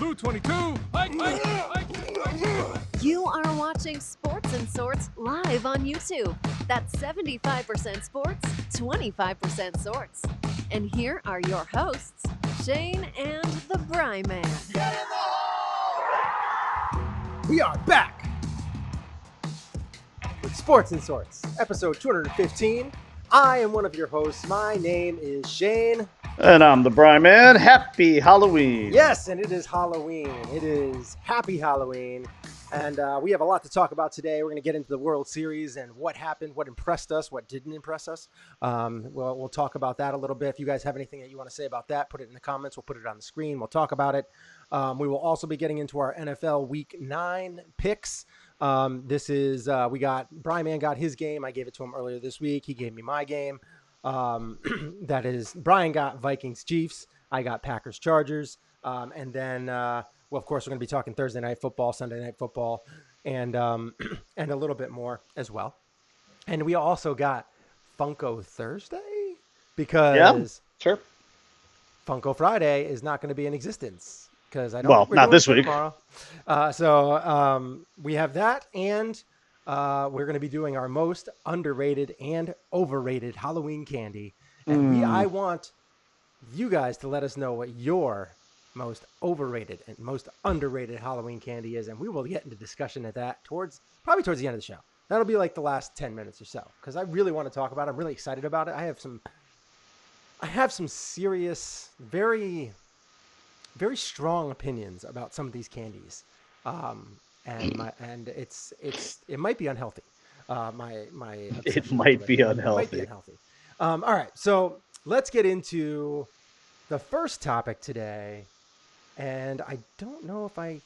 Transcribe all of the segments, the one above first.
Blue 22. Hike. You are watching Sports and Sorts live on YouTube. That's 75% sports, 25% sorts. And here are your hosts, Shane and the Bry Man. We are back with Sports and Sorts, episode 215. I am one of your hosts. My name is Shane. And I'm the Bry Man. Happy Halloween. Yes, and it is Halloween. It is Happy Halloween. And we have a lot to talk about today. We're going to get into the World Series and what happened, what impressed us, what didn't impress us. We'll talk about that a little bit. If you guys have anything that you want to say about that, put it in the comments. We'll put it on the screen. We'll talk about it. We will also be getting into our NFL Week 9 picks. This is we got Bry Man got his game. I gave it to him earlier this week. He gave me my game. That is, Brian got Vikings Chiefs. I got Packers Chargers. And then, well, of course, we're going to be talking Thursday night football, Sunday night football, and a little bit more as well. And we also got Funko Thursday because sure. Funko Friday is not going to be in existence because I don't. Well, not this week. Tomorrow. So we have that, and we're going to be doing our most underrated and overrated Halloween candy. And I want you guys to let us know what your most overrated and most underrated Halloween candy is. And we will get into discussion at that probably towards the end of the show. That'll be like the last 10 minutes or so, because I really want to talk about it. I'm really excited about it. I have some serious, very, very strong opinions about some of these candies. And it might be unhealthy. It might be unhealthy. All right, so let's get into the first topic today. And I don't know if I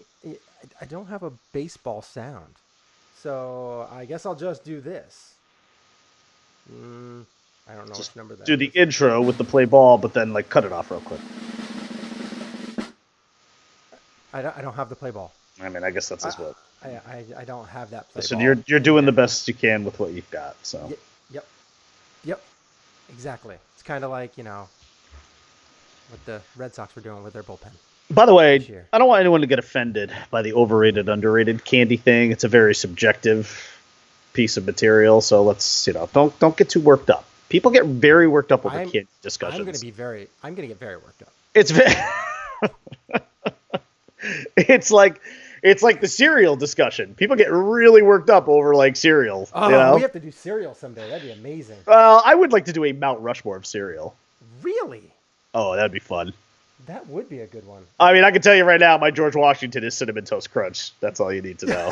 don't have a baseball sound, so I guess I'll just do this. I don't know which number that is. Do the intro with the play ball, but then like cut it off real quick. I don't have the play ball. I mean, I guess that's as well. I don't have that play So ball. you're doing the best you can with what you've got. So Yep. Exactly. It's kind of like, what the Red Sox were doing with their bullpen. By the way, I don't want anyone to get offended by the overrated, underrated candy thing. It's a very subjective piece of material. So let's, don't get too worked up. People get very worked up over candy discussions. I'm going to get very worked up. It's it's like the cereal discussion. People get really worked up over like cereal. Oh, we have to do cereal someday. That'd be amazing. I would like to do a Mount Rushmore of cereal. Really? Oh, that'd be fun. That would be a good one. I mean, I can tell you right now, my George Washington is Cinnamon Toast Crunch. That's all you need to know.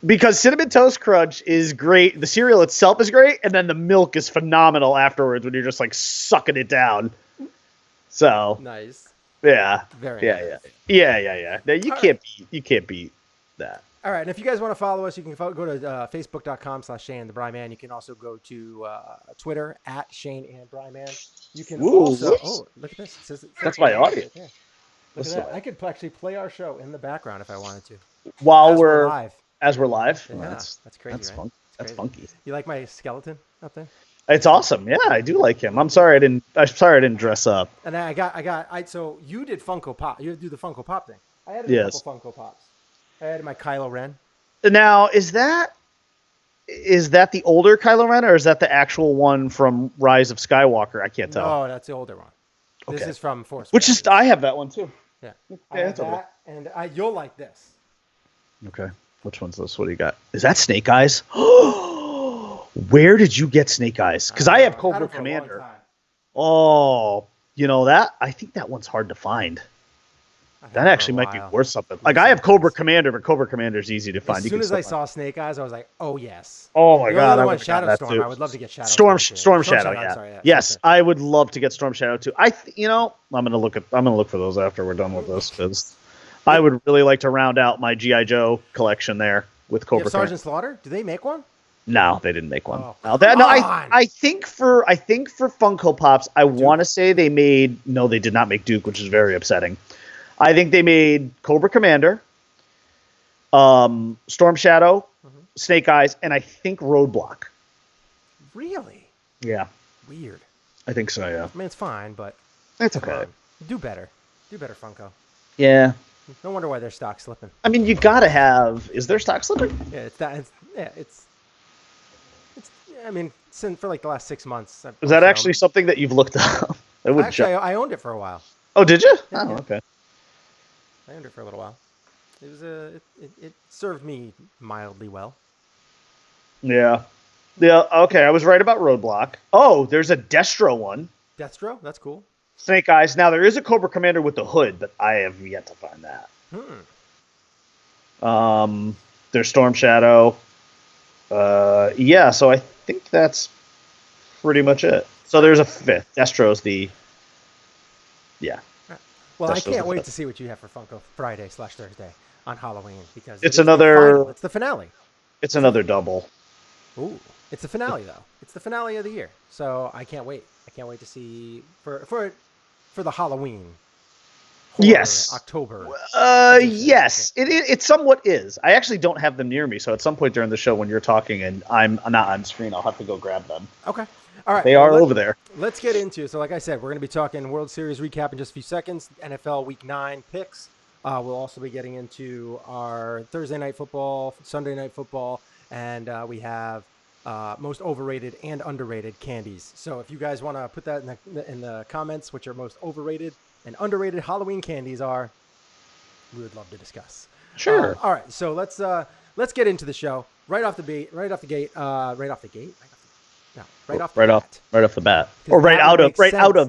Because Cinnamon Toast Crunch is great. The cereal itself is great, and then the milk is phenomenal afterwards when you're just like sucking it down. So nice. Yeah. Very nice. Yeah. No, you can't beat that. All right, and if you guys want to follow us, you can go to facebook.com/ShaneandTheBryman. You can also go to Twitter @ShaneandBryman. You can also... Oh, look at this. It says that's my audience. Yeah. Look at that. I could actually play our show in the background if I wanted to. While we're live. As we're live? Yeah, that's crazy, that's right? fun. That's funky. You like my skeleton up there? It's awesome. Yeah, I do like him. I'm sorry I didn't dress up. And so you did Funko Pop. You do the Funko Pop thing. I had a couple Funko Pops. I had my Kylo Ren. Now, is that the older Kylo Ren, or is that the actual one from Rise of Skywalker? I can't tell. No, that's the older one. Okay. This is from Force. Which is, I have that one too. Yeah. I have that, and you'll like this. Okay. Which one's this? What do you got? Is that Snake Eyes? Where did you get Snake Eyes? Because I have Cobra Commander. Oh, I think that one's hard to find. That actually might be worth something. Like, I have Cobra Commander, but Cobra Commander is easy to find. As soon as I saw Snake Eyes, I was like, oh, yes. Oh, my God. I want Shadow Storm. I would love to get Shadow Storm Shadow, yeah. Sorry, yeah. Yes, I would love to get Storm Shadow, too. I'm going to look for those after we're done with this, because I would really like to round out my G.I. Joe collection there with Cobra Commander. Sergeant Slaughter? Do they make one? No, they didn't make one. Oh, I think for Funko Pops, I want to say they made... No, they did not make Duke, which is very upsetting. I think they made Cobra Commander, Storm Shadow, Snake Eyes, and I think Roadblock. Really? Yeah. Weird. I think so, yeah. I mean, it's fine, but it's okay. Do better. Do better, Funko. Yeah. No wonder why their stock's slipping. I mean, you gotta have. Is their stock slipping? Yeah, it's that. It's. I mean, since for like the last 6 months, Is or that so. actually something that you've looked up? I would Actually, I owned it for a while. Oh, did you? Yeah, Oh, yeah. okay. I owned it for a little while. It was it served me mildly well. Yeah. Yeah. Okay, I was right about Roadblock. Oh, there's a Destro one. Destro, that's cool. Snake Eyes. Now there is a Cobra Commander with the hood, but I have yet to find that. There's Storm Shadow. Yeah. So I think that's pretty much it. So there's a fifth. Destro's the. Yeah. Well, I Destro's can't the wait fifth. to see what you have for Funko Friday/Thursday on Halloween because It's it is the another. final. It's the finale. It's another double. Ooh, it's the finale though. It's the finale of the year, so I can't wait. I can't wait to see for the Halloween. Horror Yes. October. Edition. Yes. It somewhat is. I actually don't have them near me, so at some point during the show when you're talking and I'm not on screen, I'll have to go grab them. Okay. All right. They are over there. Let's get into. So, like I said, we're going to be talking World Series recap in just a few seconds. NFL Week 9 picks. We'll also be getting into our Thursday night football, Sunday night football, and we have most overrated and underrated candies. So, if you guys want to put that in the comments, which are most overrated and underrated Halloween candies are, we would love to discuss. Sure. All right. So let's get into the show right off the gate. Right off the bat, or right out of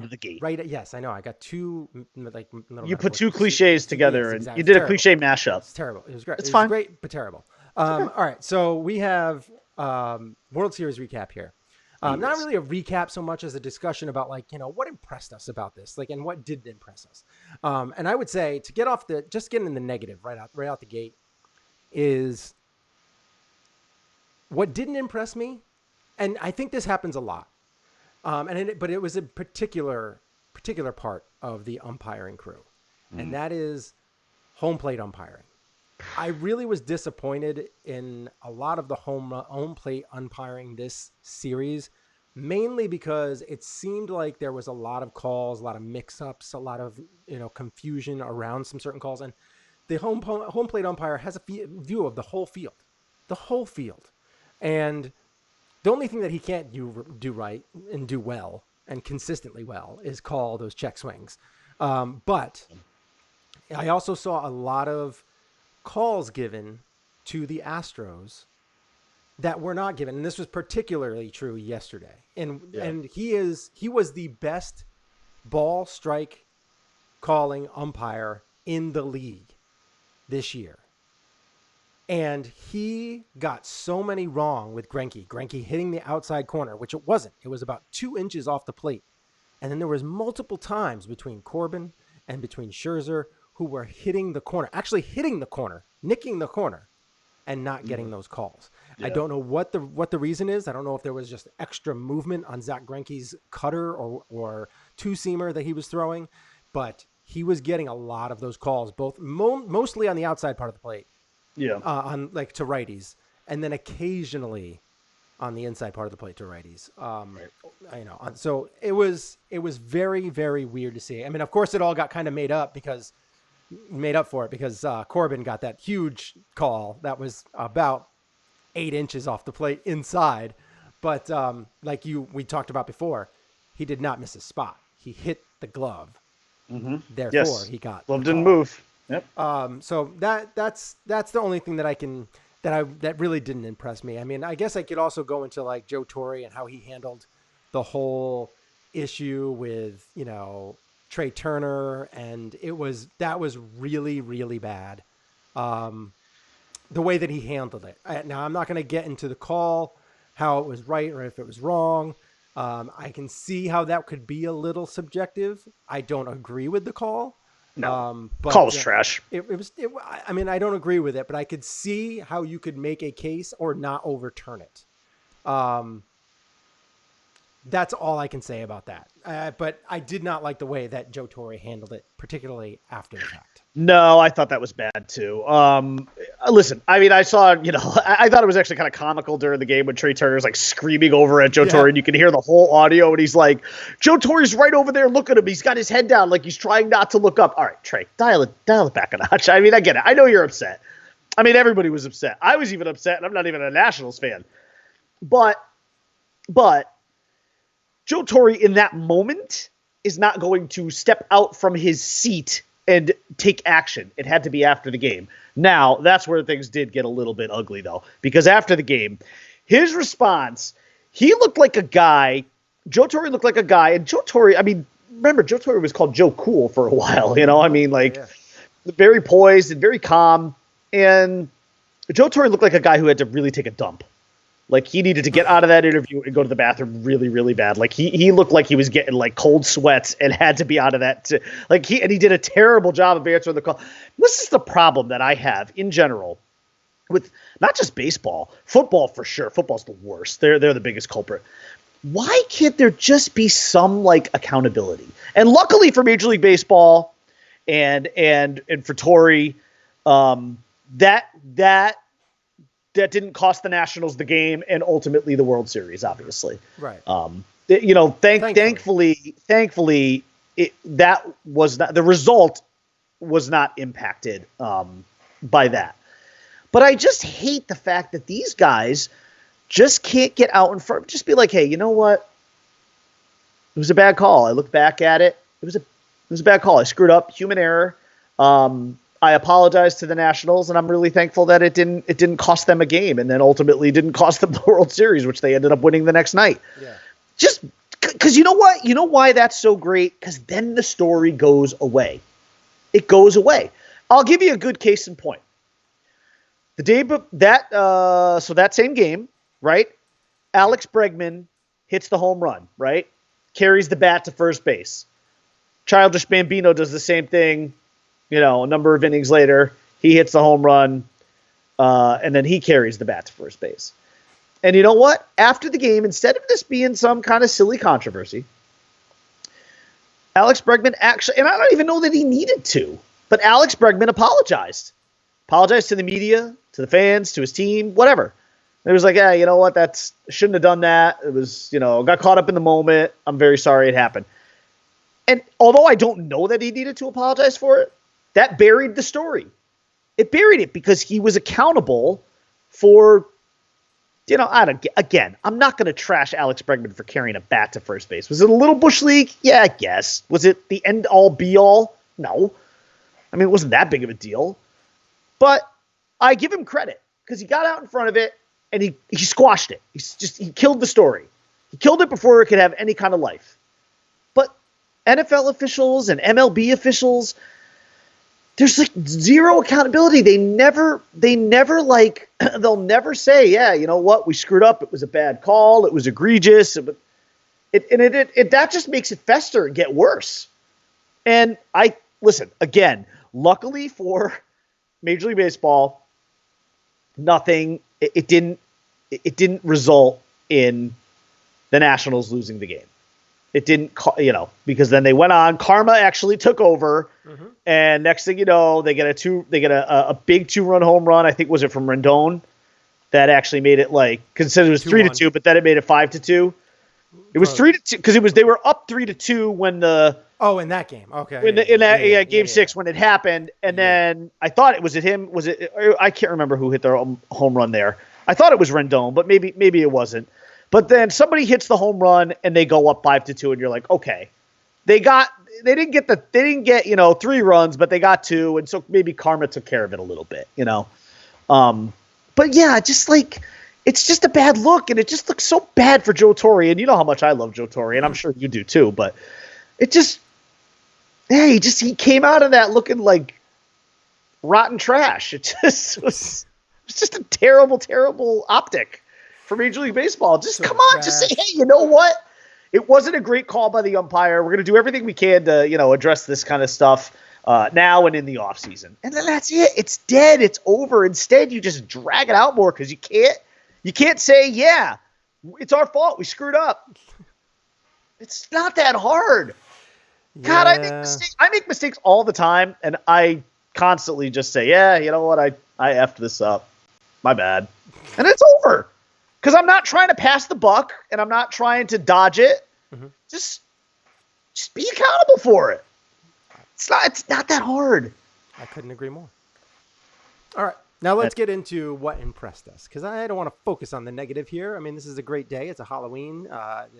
the gate. Right. Yes, I know. I got two like you put two cliches together, and exactly. you did a cliche mashup. It's terrible. It was great. It's fine. Great, but terrible. All right. So we have World Series recap here. Not really a recap so much as a discussion about what impressed us about this, and what didn't impress us. And I would say to just getting in the negative right out the gate is what didn't impress me. And I think this happens a lot. But it was a particular part of the umpiring crew, and that is home plate umpiring. I really was disappointed in a lot of the home plate umpiring this series, mainly because it seemed like there was a lot of calls, a lot of mix-ups, a lot of confusion around some certain calls, and the home plate umpire has a view of the whole field, and the only thing that he can't do right and do well and consistently well is call those check swings. But I also saw a lot of calls given to the Astros that were not given, and this was particularly true yesterday. And he was the best ball strike calling umpire in the league this year. And he got so many wrong with Greinke. Greinke hitting the outside corner, which it wasn't. It was about 2 inches off the plate. And then there was multiple times between Corbin and between Scherzer who were hitting the corner, nicking the corner, and not getting those calls. Yeah. I don't know what the reason is. I don't know if there was just extra movement on Zach Greinke's cutter or two-seamer that he was throwing, but he was getting a lot of those calls, both mostly on the outside part of the plate. Yeah. On to righties, and then occasionally on the inside part of the plate to righties. Right. So it was very, very weird to see. I mean, of course, it all got kind of made up for it because Corbin got that huge call that was about 8 inches off the plate inside, but we talked about before, he did not miss his spot. He hit the glove. Mm-hmm. Therefore, he got glove didn't move. Yep. So that's the only thing that really didn't impress me. I mean, I guess I could also go into Joe Torre and how he handled the whole issue with, Trey Turner, and that was really, really bad. The way that he handled it. Now I'm not going to get into the call, how it was right or if it was wrong. I can see how that could be a little subjective. I don't agree with the call. No, but call was trash. I mean, I don't agree with it, but I could see how you could make a case or not overturn it. That's all I can say about that. But I did not like the way that Joe Torre handled it, particularly after the fact. No, I thought that was bad too. Listen, I mean, I saw, I thought it was actually kind of comical during the game when Trey Turner's like screaming over at Joe Torre, and you can hear the whole audio, and he's like, Joe Torre's right over there. Look at him. He's got his head down, like he's trying not to look up. All right, Trey, dial it back a notch. I mean, I get it. I know you're upset. I mean, everybody was upset. I was even upset, and I'm not even a Nationals fan. But Joe Torre in that moment is not going to step out from his seat and take action. It had to be after the game. Now, that's where things did get a little bit ugly, though, because after the game, his response, he looked like a guy. Joe Torre looked like a guy, and Joe Torre, I mean, remember, Joe Torre was called Joe Cool for a while, I mean, very poised and very calm, and Joe Torre looked like a guy who had to really take a dump. Like, he needed to get out of that interview and go to the bathroom really, really bad. Like, he looked like he was getting, like, cold sweats and had to be out of that. He did a terrible job of answering the call. This is the problem that I have in general with not just baseball, football for sure. Football's the worst. They're the biggest culprit. Why can't there just be some, like, accountability? And luckily for Major League Baseball and for Torre, that didn't cost the Nationals the game and ultimately the World Series, obviously. Right. Thankfully, that was not, the result was not impacted by that. But I just hate the fact that these guys just can't get out in front. Just be like, hey, you know what? It was a bad call. I look back at it. It was a bad call. I screwed up. Human error. I apologize to the Nationals, and I'm really thankful that it didn't cost them a game, and then ultimately didn't cost them the World Series, which they ended up winning the next night. Yeah. Just because you know what? You know why that's so great? Because then the story goes away. It goes away. I'll give you a good case in point. The day that same game, right? Alex Bregman hits the home run, right? Carries the bat to first base. Childish Bambino does the same thing. A number of innings later, he hits the home run, and then he carries the bat to first base. And you know what? After the game, instead of this being some kind of silly controversy, Alex Bregman actually, and I don't even know that he needed to, but Alex Bregman apologized. Apologized to the media, to the fans, to his team, whatever. And it was like, you know what? Shouldn't have done that. It was, got caught up in the moment. I'm very sorry it happened. And although I don't know that he needed to apologize for it, that buried the story. It buried it because he was accountable for, I'm not going to trash Alex Bregman for carrying a bat to first base. Was it a little bush league? Yeah, I guess. Was it the end all be all? No. I mean, it wasn't that big of a deal. But I give him credit because he got out in front of it and he squashed it. He killed the story. He killed it before it could have any kind of life. But NFL officials and MLB officials, there's like zero accountability. They never like, they'll never say, yeah, you know what? We screwed up. It was a bad call. It was egregious. That just makes it fester and get worse. And listen, again, luckily for Major League Baseball, it didn't result in the Nationals losing the game. It didn't, because then they went on. Karma actually took over, and next thing you know, they get a big 2-run home run. I think was it from Rendon that actually made it considered it was 3-2, but then it made it 5-2. It was 3-2 because they were up 3-2 when the in that game. Okay. In game 6 when it happened, and then I thought it was him. Was it? I can't remember who hit their home run there. I thought it was Rendon, but maybe it wasn't. But then somebody hits the home run and they go up 5-2, and you're like, okay, they didn't get 3 runs, but they got 2, and so maybe karma took care of it a little bit, But yeah, just it's just a bad look, and it just looks so bad for Joe Torre, and you know how much I love Joe Torre, and I'm sure you do too. But it just, he came out of that looking like rotten trash. It just was just a terrible, terrible optic for Major League Baseball. Just come on, just say, hey, you know what? It wasn't a great call by the umpire. We're going to do everything we can to, address this kind of stuff now and in the offseason. And then that's it. It's dead. It's over. Instead, you just drag it out more because you can't say, yeah, it's our fault. We screwed up. It's not that hard. God, I make mistakes all the time, and I constantly just say, yeah, you know what, I effed this up. My bad. And it's over. Because I'm not trying to pass the buck, and I'm not trying to dodge it. Mm-hmm. Just be accountable for it. It's not that hard. I couldn't agree more. All right. Now let's get into what impressed us, because I don't want to focus on the negative here. I mean, this is a great day. It's a Halloween.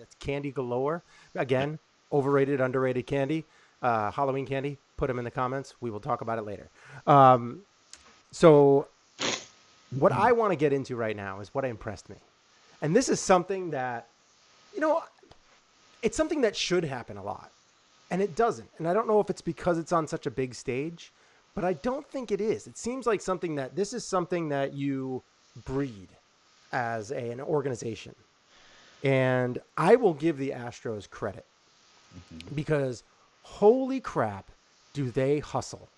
It's candy galore. Again, overrated, underrated candy. Halloween candy. Put them in the comments. We will talk about it later. So what I want to get into right now is what impressed me. And this is something that, it's something that should happen a lot. And it doesn't. And I don't know if it's because it's on such a big stage, but I don't think it is. It seems like this is something that you breed as an organization. And I will give the Astros credit because holy crap, do they hustle.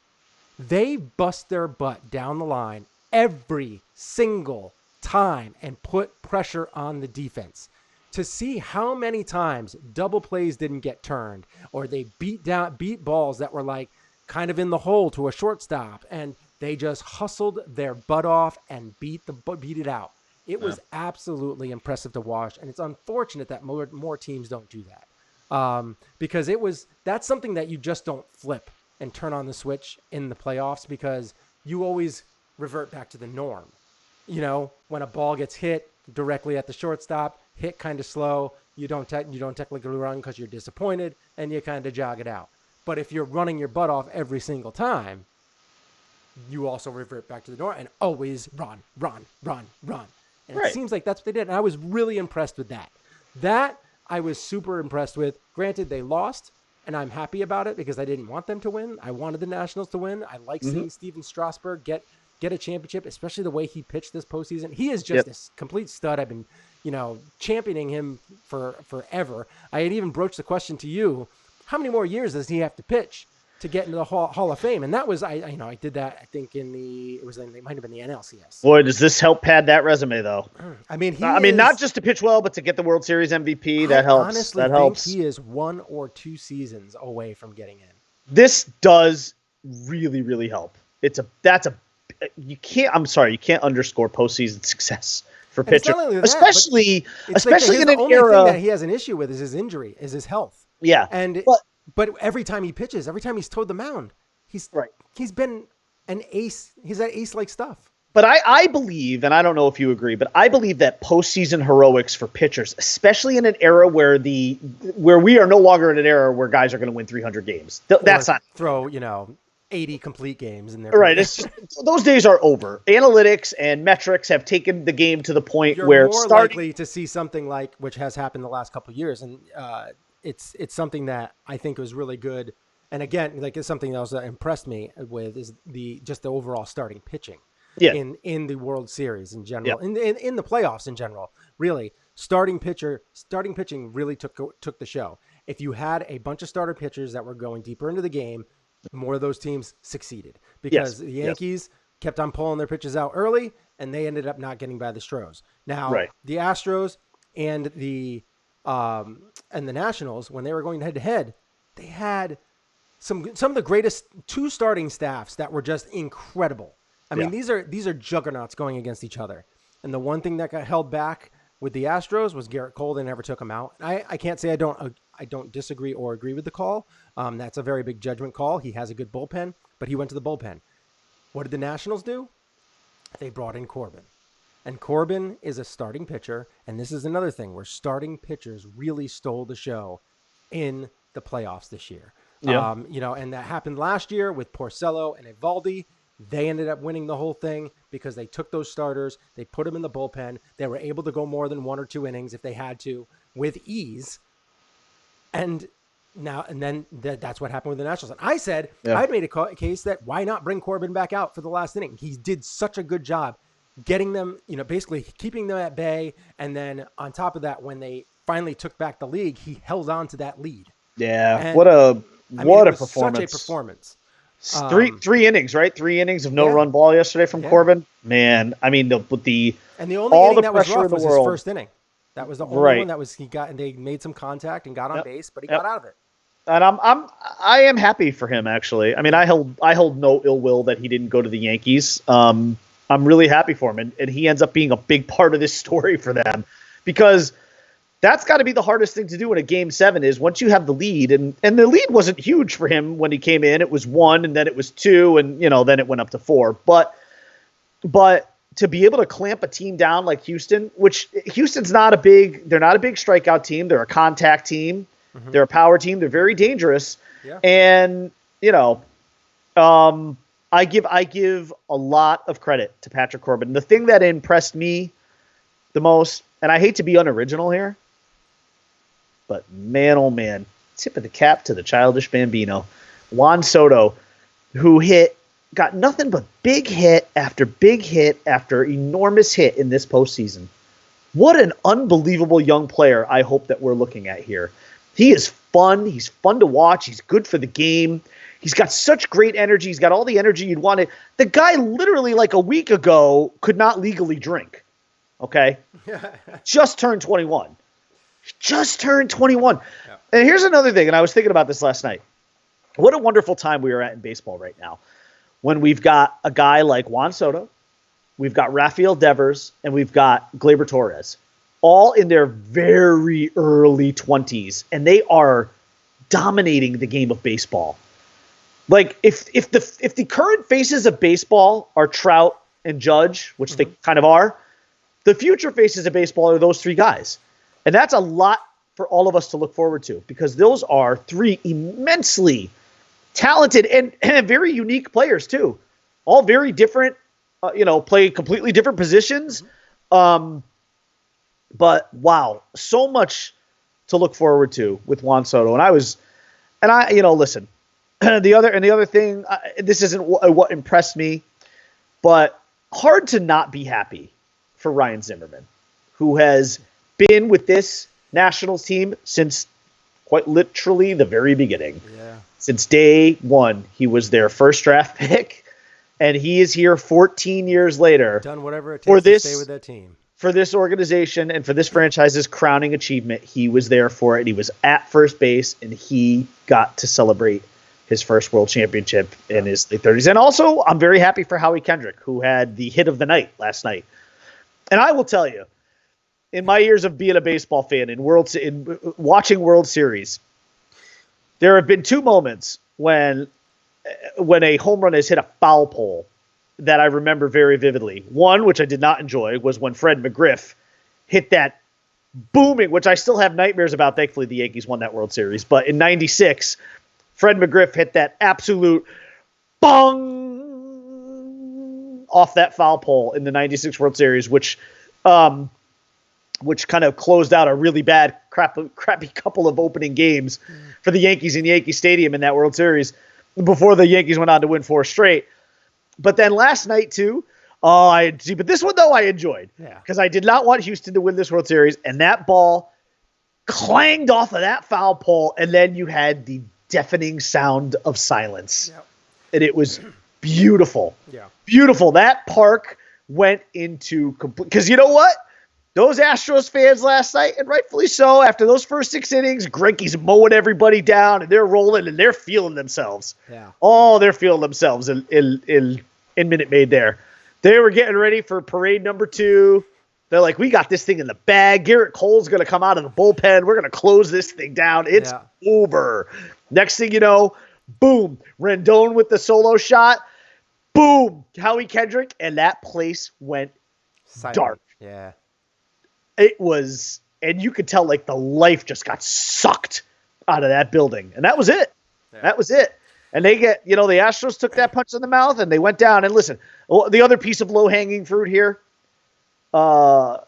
They bust their butt down the line every single time and put pressure on the defense. To see how many times double plays didn't get turned, or they beat balls that were like kind of in the hole to a shortstop, and they just hustled their butt off and beat it out. It was absolutely impressive to watch, and it's unfortunate that more teams don't do that, because that's something that you just don't flip and turn on the switch in the playoffs, because you always revert back to the norm. When a ball gets hit directly at the shortstop, hit kind of slow, you don't technically run because you're disappointed, and you kind of jog it out. But if you're running your butt off every single time, you also revert back to the norm and always run. And It seems like that's what they did. And I was really impressed with that. That I was super impressed with. Granted, they lost, and I'm happy about it because I didn't want them to win. I wanted the Nationals to win. I like seeing Steven Strasburg get a championship, especially the way he pitched this postseason. He is just a complete stud. I've been, championing him for forever. I had even broached the question to you, how many more years does he have to pitch to get into the Hall of Fame? And that was, I did that, I think it might have been the NLCS. Boy, does this help pad that resume, though? I mean, not just to pitch well, but to get the World Series MVP. That helps. Honestly, think he is 1 or 2 seasons away from getting in. This does really, really help. You can't underscore postseason success for pitcher, especially in an era. The only thing that he has an issue with is his injury, is his health. Yeah, but every time he pitches, every time he's towed the mound, he's been an ace. He's that ace-like stuff. But I believe, and I don't know if you agree, but I believe that postseason heroics for pitchers, especially in an era where we are no longer in an era where guys are going to win 300 games. That's not throw 80 complete games in there. Right. Those days are over. Analytics and metrics have taken the game to the point where more likely to see something like, which has happened the last couple of years. And it's something that I think was really good. And again, it's something else that impressed me with is the overall starting pitching in the World Series in general, in the playoffs in general. Really, starting pitching really took the show. If you had a bunch of starter pitchers that were going deeper into the game, more of those teams succeeded because the Yankees kept on pulling their pitches out early, and they ended up not getting by the Stros. Now, the Astros and the Nationals, when they were going head to head, they had some of the greatest 2 starting staffs that were just incredible. I mean, these are juggernauts going against each other. And the one thing that got held back with the Astros was Garrett Cole. They never took him out. I can't say I don't disagree or agree with the call. That's a very big judgment call. He has a good bullpen, but he went to the bullpen. What did the Nationals do? They brought in Corbin. And Corbin is a starting pitcher, and this is another thing where starting pitchers really stole the show in the playoffs this year. Yeah. And that happened last year with Porcello and Evaldi. They ended up winning the whole thing because they took those starters, they put them in the bullpen. They were able to go more than 1 or 2 innings if they had to with ease. And then that's what happened with the Nationals. And I said, I'd made a case that why not bring Corbin back out for the last inning? He did such a good job getting them, basically keeping them at bay. And then on top of that, when they finally took back the league, he held on to that lead. Yeah. And, what a performance. Such a performance. 3 innings, right? 3 innings of no run ball yesterday from Corbin. Man, I mean, and the only inning that was rough was his first inning. That was the only one that was he got, and they made some contact and got on base, but he got out of it. I am happy for him, actually. I mean, I hold no ill will that he didn't go to the Yankees. I'm really happy for him, and he ends up being a big part of this story for them, because that's got to be the hardest thing to do in a Game 7 is once you have the lead, and the lead wasn't huge for him when he came in. It was 1, and then it was 2, and then it went up to 4. But to be able to clamp a team down like Houston, which Houston's they're not a big strikeout team. They're a contact team. Mm-hmm. They're a power team. They're very dangerous. Yeah. And, I give a lot of credit to Patrick Corbin. The thing that impressed me the most, and I hate to be unoriginal here, but man, oh man, tip of the cap to the childish Bambino, Juan Soto, who got nothing but big hit after enormous hit in this postseason. What an unbelievable young player I hope that we're looking at here. He is fun. He's fun to watch. He's good for the game. He's got such great energy. He's got all the energy you'd want. The guy literally like a week ago could not legally drink. Okay? Just turned 21. Yeah. And here's another thing, and I was thinking about this last night. What a wonderful time we are at in baseball right now, when we've got a guy like Juan Soto, we've got Rafael Devers, and we've got Gleyber Torres, all in their very early 20s, and they are dominating the game of baseball. Like, if the current faces of baseball are Trout and Judge, which they kind of are, the future faces of baseball are those three guys. And that's a lot for all of us to look forward to, because those are three immensely talented and very unique players too. All very different, play completely different positions. But wow, so much to look forward to with Juan Soto. Listen, the other thing, this isn't what impressed me, but hard to not be happy for Ryan Zimmerman, who has been with this Nationals team since quite literally the very beginning. Yeah. Since day one, he was their first draft pick, and he is here 14 years later. Done whatever it takes to stay with that team. For this organization and for this franchise's crowning achievement, he was there for it. He was at first base, and he got to celebrate his first world championship in his late 30s. And also, I'm very happy for Howie Kendrick, who had the hit of the night last night. And I will tell you, in my years of being a baseball fan in watching World Series, there have been two moments when a home run has hit a foul pole that I remember very vividly. One, which I did not enjoy, was when Fred McGriff hit that booming, which I still have nightmares about. Thankfully, the Yankees won that World Series. But in '96, Fred McGriff hit that absolute bong off that foul pole in the '96 World Series, which kind of closed out a really bad, crappy couple of opening games for the Yankees in Yankee Stadium in that World Series before the Yankees went on to win 4 straight. But then last night, too, but this one, though, I enjoyed, because I did not want Houston to win this World Series, and that ball clanged off of that foul pole, and then you had the deafening sound of silence. Yep. And it was beautiful. Yeah. Beautiful. That park went into complete, because you know what? Those Astros fans last night, and rightfully so, after those first 6 innings, Greinke's mowing everybody down, and they're rolling, and they're feeling themselves. Yeah. Oh, they're feeling themselves in Minute Maid there. They were getting ready for parade number 2. They're like, we got this thing in the bag. Garrett Cole's going to come out of the bullpen. We're going to close this thing down. It's over. Next thing you know, boom, Rendon with the solo shot. Boom, Howie Kendrick, and that place went dark. Yeah. It was, and you could tell like the life just got sucked out of that building. And that was it. Yeah. That was it. And they the Astros took that punch in the mouth and they went down. And listen, the other piece of low-hanging fruit here, who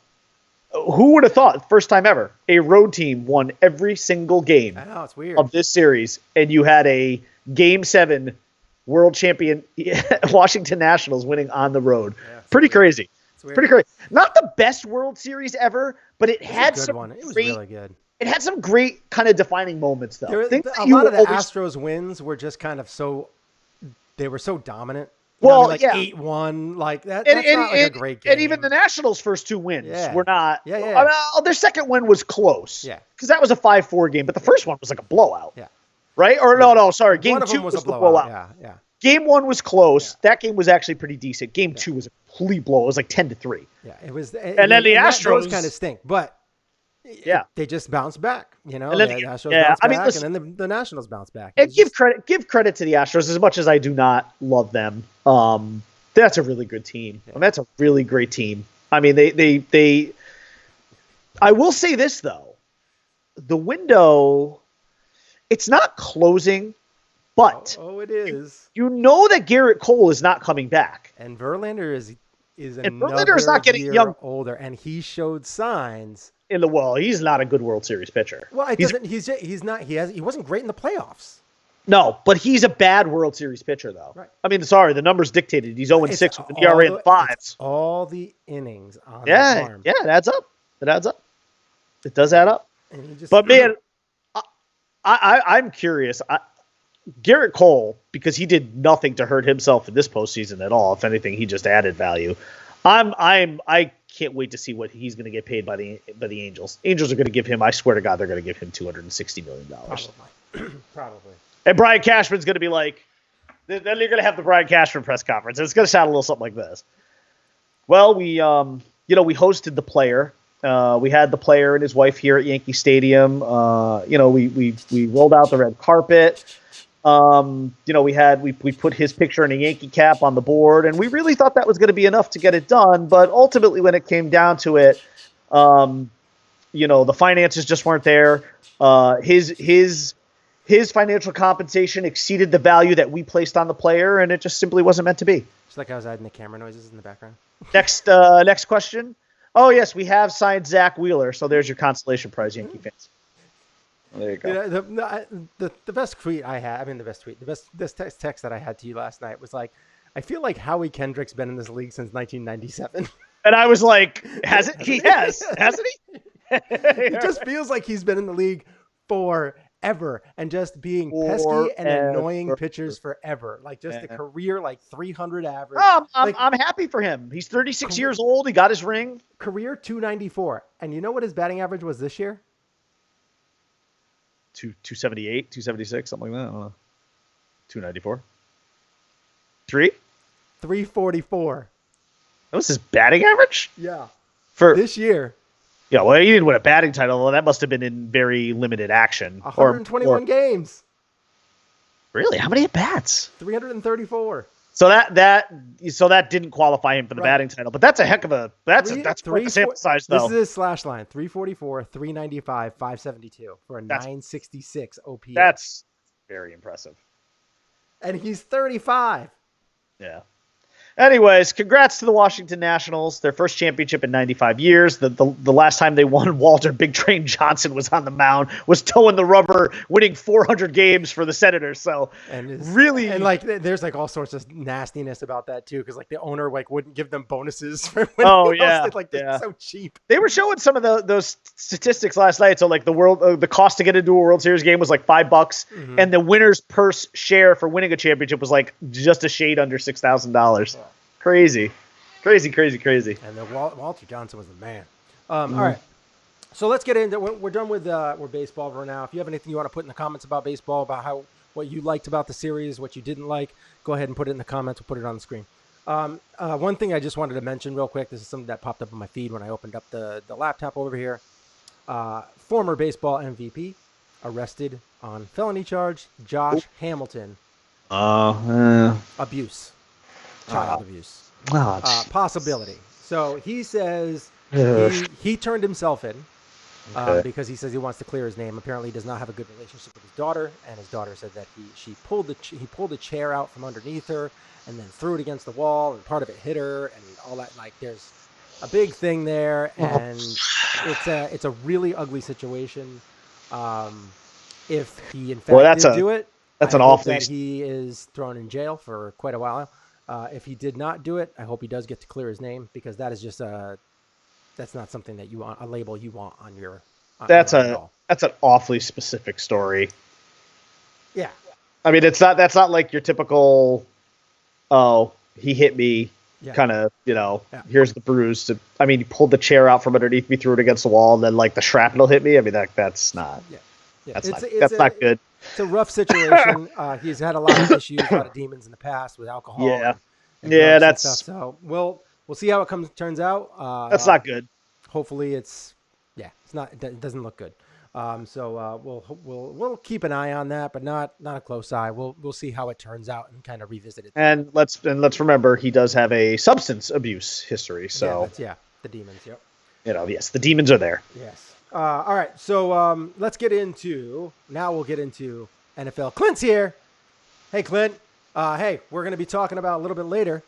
would have thought, first time ever, a road team won every single game it's weird. Of this series, and you had a Game 7 world champion Washington Nationals winning on the road. Yeah, pretty crazy. Pretty crazy. Not the best World Series ever, but it had some one. It was really good. It had some great kind of defining moments, though. A lot of the Astros wins were just kind of they were so dominant. Well, 8-1, like that. That's not like a great game. And even the Nationals' first 2 wins were not. Yeah. Their second win was close. Yeah. Because that was a 5-4 game, but the first one was like a blowout. Yeah. right? Or no, sorry. Game One of 2 them was a the blowout. blowout. Yeah. Game 1 was close. Yeah. That game was actually pretty decent. Game 2 was a complete blow. It was like 10-3. Yeah, it was. And then the Astros those kind of stink, but yeah, they just bounced back. You know, and then the Astros bounced back, listen, and then the Nationals bounced back. And give credit to the Astros as much as I do not love them. That's a really good team. Yeah. I mean, that's a really great team. I mean, they. I will say this though, the window, it's not closing, but it is. You know that Garrett Cole is not coming back, and Verlander is Verlander's not getting young older, and he showed signs. He's not a good World Series pitcher. Well, he's not. He wasn't great in the playoffs. No, but he's a bad World Series pitcher, though. Right. I mean, sorry, the numbers dictated. He's 0-6 with an ERA in the 5s. All the innings on the farm. Yeah, it adds up. It does add up. But man, I'm curious. Garrett Cole, because he did nothing to hurt himself in this postseason at all. If anything, he just added value. I can't wait to see what he's going to get paid by the Angels. Angels are going to give him. I swear to God, they're going to give him $260 million. Probably. And Brian Cashman's going to be like, then you're going to have the Brian Cashman press conference. It's going to sound a little something like this. Well, we hosted the player. We had the player and his wife here at Yankee Stadium. We rolled out the red carpet. We put his picture in a Yankee cap on the board, and we really thought that was going to be enough to get it done. But ultimately, when it came down to it, the finances just weren't there. His financial compensation exceeded the value that we placed on the player, and it just simply wasn't meant to be. Just like I was adding the camera noises in the background. Next question. Oh, yes, we have signed Zach Wheeler, so there's your consolation prize, Yankee fans. There you go. The best tweet I had, the best text that I had to you last night was like, I feel like Howie Kendrick's been in this league since 1997. And I was like, has it? He has, hasn't he? It just feels like he's been in the league forever and just being pesky and annoying pitchers forever. Like just a career, like 300 average. I'm happy for him. He's 36 years old. He got his ring. Career 294. And you know what his batting average was this year? 278, 276, something like that. I don't know. 294. 344. That was his batting average? Yeah. For this year. Yeah, well, he didn't win a batting title. Well, that must have been in very limited action. 121 games. Really? How many at bats? 334. So that didn't qualify him for the batting title. But that's a heck of a that's quite a sample size, though. This is his slash line: 344, 395, 572 for a 966 OPS. That's very impressive. And he's 35. Yeah. Anyways, congrats to the Washington Nationals. Their first championship in 95 years. The last time they won, Walter Big Train Johnson was on the mound, was towing the rubber, winning 400 games for the Senators. So there's like all sorts of nastiness about that too, because like the owner wouldn't give them bonuses for winning. They're so cheap. They were showing some of those statistics last night. So like the cost to get into a World Series game was like $5, and the winner's purse share for winning a championship was like just a shade under $6,000. Crazy. And then Walter Johnson was the man. All right. So let's get into it. We're done with baseball for now. If you have anything you want to put in the comments about baseball, about what you liked about the series, what you didn't like, go ahead and put it in the comments. We'll put it on the screen. One thing I just wanted to mention real quick. This is something that popped up on my feed when I opened up the laptop over here. Former baseball MVP arrested on felony charge. Josh Hamilton. Abuse. Child abuse. Possibility. So he says he turned himself in because he says he wants to clear his name. Apparently, he does not have a good relationship with his daughter, and his daughter said that he pulled the chair out from underneath her and then threw it against the wall, and part of it hit her, and all that. Like, there's a big thing there, and it's a really ugly situation. If he in fact did do it, that's an awful. That he is thrown in jail for quite a while. If he did not do it, I hope he does get to clear his name, because that is just that's not something that you want, a label you want on your. That's an awfully specific story. Yeah. I mean, that's not like your typical, oh, he hit me, kind of, here's the bruise. He pulled the chair out from underneath me, threw it against the wall, and then like the shrapnel hit me. I mean, that's not. Yeah. Yeah, That's not good. It's a rough situation. He's had a lot of issues, a lot of demons in the past with alcohol Yeah. and Yeah, drugs and stuff. So we'll see how it turns out. that's not good. Hopefully it's not. It doesn't look good. We'll keep an eye on that, but not a close eye. We'll see how it turns out and kind of revisit it. And let's remember he does have a substance abuse history. So the demons. Yep. Yes, the demons are there. Yes. All right. So let's get into we'll get into NFL. Clint's here. Hey, Clint. Hey, we're going to be talking about a little bit later.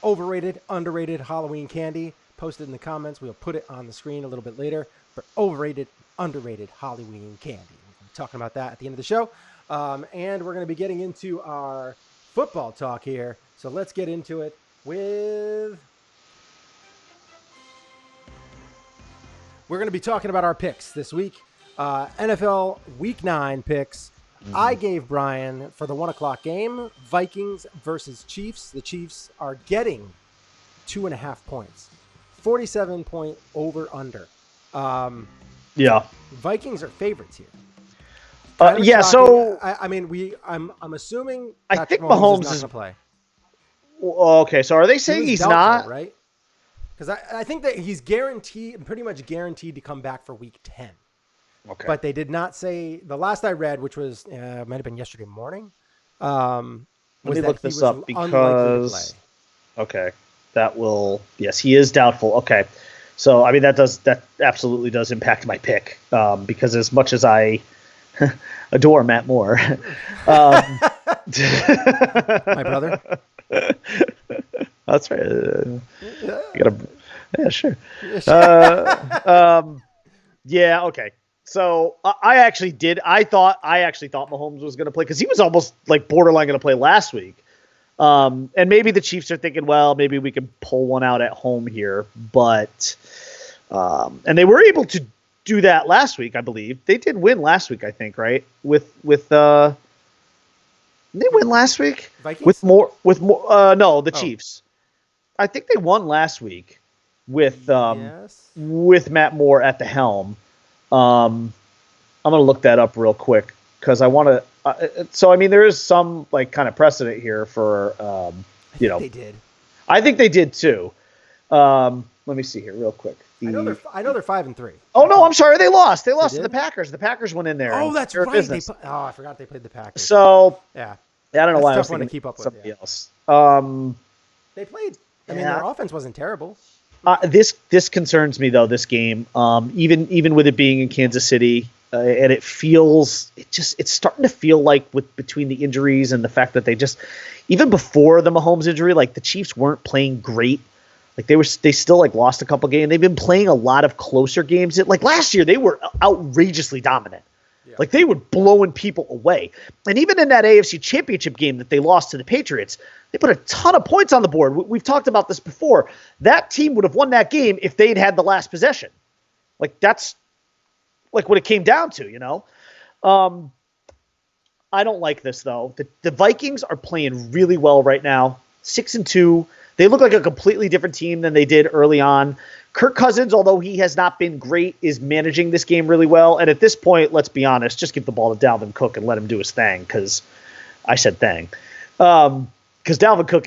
Overrated, underrated Halloween candy. Posted in the comments. We'll put it on the screen a little bit later. But overrated, underrated Halloween candy. We'll be talking about that at the end of the show. And we're going to be getting into our football talk here. So let's get into it with... We're going to be talking about our picks this week. NFL Week 9 picks. I gave Brian, for the 1 o'clock game, Vikings versus Chiefs. The Chiefs are getting 2.5 points. 47-point over-under. Vikings are favorites here. So I'm assuming I think Mahomes Mahomes is not going to play. Okay, so are they saying he's doubtful, not? Right? Because I think that he's pretty much guaranteed to come back for Week 10. Okay. But they did not say, the last I read, which was might have been yesterday morning. Let me look this up because okay, yes, he is doubtful. Okay, so I mean that absolutely does impact my pick because as much as I adore Matt Moore, my brother. That's right. Sure. Yeah. Okay. So I actually thought Mahomes was going to play because he was almost like borderline going to play last week. And maybe the Chiefs are thinking, well, maybe we can pull one out at home here. But and they were able to do that last week, I believe. They did win last week, I think, right? Did they win last week? Vikings? The Chiefs. I think they won last week with Matt Moore at the helm. I'm going to look that up real quick because I want to. So I mean, there is some like kind of precedent here for they did. I think they did too. Let me see here real quick. I know they're 5-3. Oh no, I'm sorry, they lost. They lost to the Packers. The Packers went in there. Oh, that's right. I forgot they played the Packers. So yeah, I don't know why I was thinking to keep up with somebody else. They played. I mean, their offense wasn't terrible. This concerns me though. This game, even with it being in Kansas City, and it's starting to feel like between the injuries and the fact that they just even before the Mahomes injury, like the Chiefs weren't playing great. Like they still like lost a couple games. They've been playing a lot of closer games. Like last year, they were outrageously dominant. Yeah. Like they were blowing people away. And even in that AFC Championship game that they lost to the Patriots, they put a ton of points on the board. We've talked about this before. That team would have won that game if they'd had the last possession. Like that's like what it came down to, you know? I don't like this though. The Vikings are playing really well right now. 6-2. They look like a completely different team than they did early on. Kirk Cousins, although he has not been great, is managing this game really well. And at this point, let's be honest, just give the ball to Dalvin Cook and let him do his thing because I said thing. Because Dalvin Cook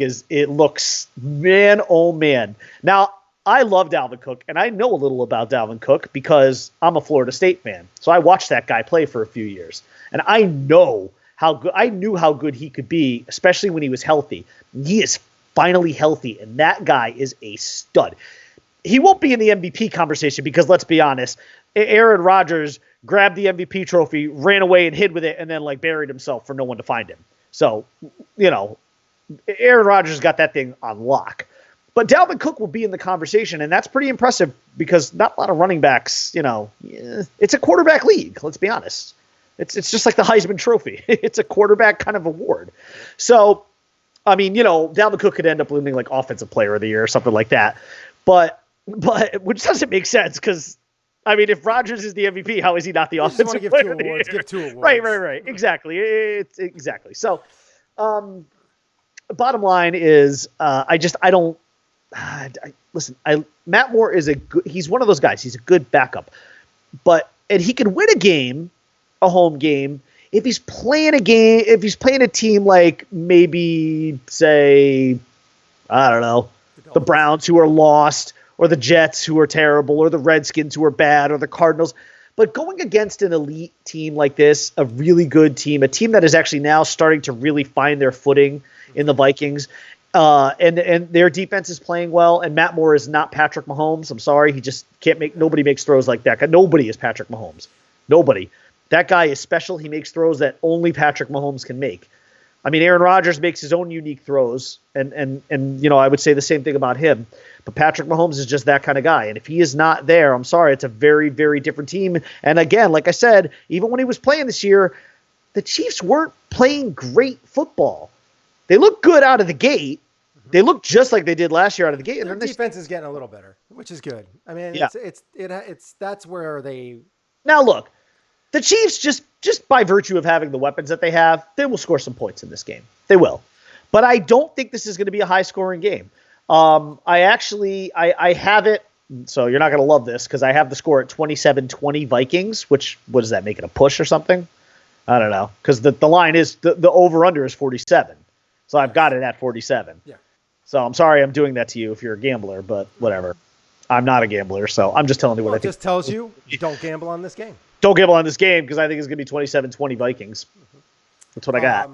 looks, man, oh man. Now, I love Dalvin Cook, and I know a little about Dalvin Cook because I'm a Florida State fan. So I watched that guy play for a few years. And I knew how good he could be, especially when he was healthy. He is finally healthy, and that guy is a stud. He won't be in the MVP conversation because, let's be honest, Aaron Rodgers grabbed the MVP trophy, ran away and hid with it, and then like buried himself for no one to find him. So, Aaron Rodgers got that thing on lock. But Dalvin Cook will be in the conversation, and that's pretty impressive because not a lot of running backs, it's a quarterback league, let's be honest. It's just like the Heisman Trophy. It's a quarterback kind of award. So, I mean, Dalvin Cook could end up winning like Offensive Player of the Year or something like that. But which doesn't make sense because, I mean, if Rodgers is the MVP, how is he not the Offensive Player of the Year? Give 2 awards. Right. Exactly. Exactly. So, bottom line is, listen, Matt Moore is he's one of those guys. He's a good backup, and he can win a game a home game, if he's playing a team like maybe, say, I don't know, the Browns who are lost, or the Jets who are terrible, or the Redskins who are bad, or the Cardinals. But going against an elite team like this, a really good team, a team that is actually now starting to really find their footing in the Vikings, and their defense is playing well, and Matt Moore is not Patrick Mahomes. I'm sorry, he just can't make. Nobody makes throws like that. Nobody is Patrick Mahomes. Nobody. That guy is special. He makes throws that only Patrick Mahomes can make. I mean, Aaron Rodgers makes his own unique throws, and I would say the same thing about him. But Patrick Mahomes is just that kind of guy. And if he is not there, I'm sorry, it's a very, very different team. And again, like I said, even when he was playing this year, the Chiefs weren't playing great football. They looked good out of the gate. They looked just like they did last year out of the gate. And their then defense is getting a little better, which is good. I mean, it's that's where they. Now look, the Chiefs just by virtue of having the weapons that they have, they will score some points in this game. They will. But I don't think this is going to be a high-scoring game. I have it, so you're not going to love this, because I have the score at 27-20 Vikings, which, what does that make it, a push or something? I don't know, because the line is, the over-under is 47. So I've got it at 47. Yeah. So I'm sorry I'm doing that to you if you're a gambler, but whatever. I'm not a gambler, so I'm just telling you what I think. It just tells you don't gamble on this game. Don't gamble on this game, because I think it's going to be 27-20 Vikings. That's what I got.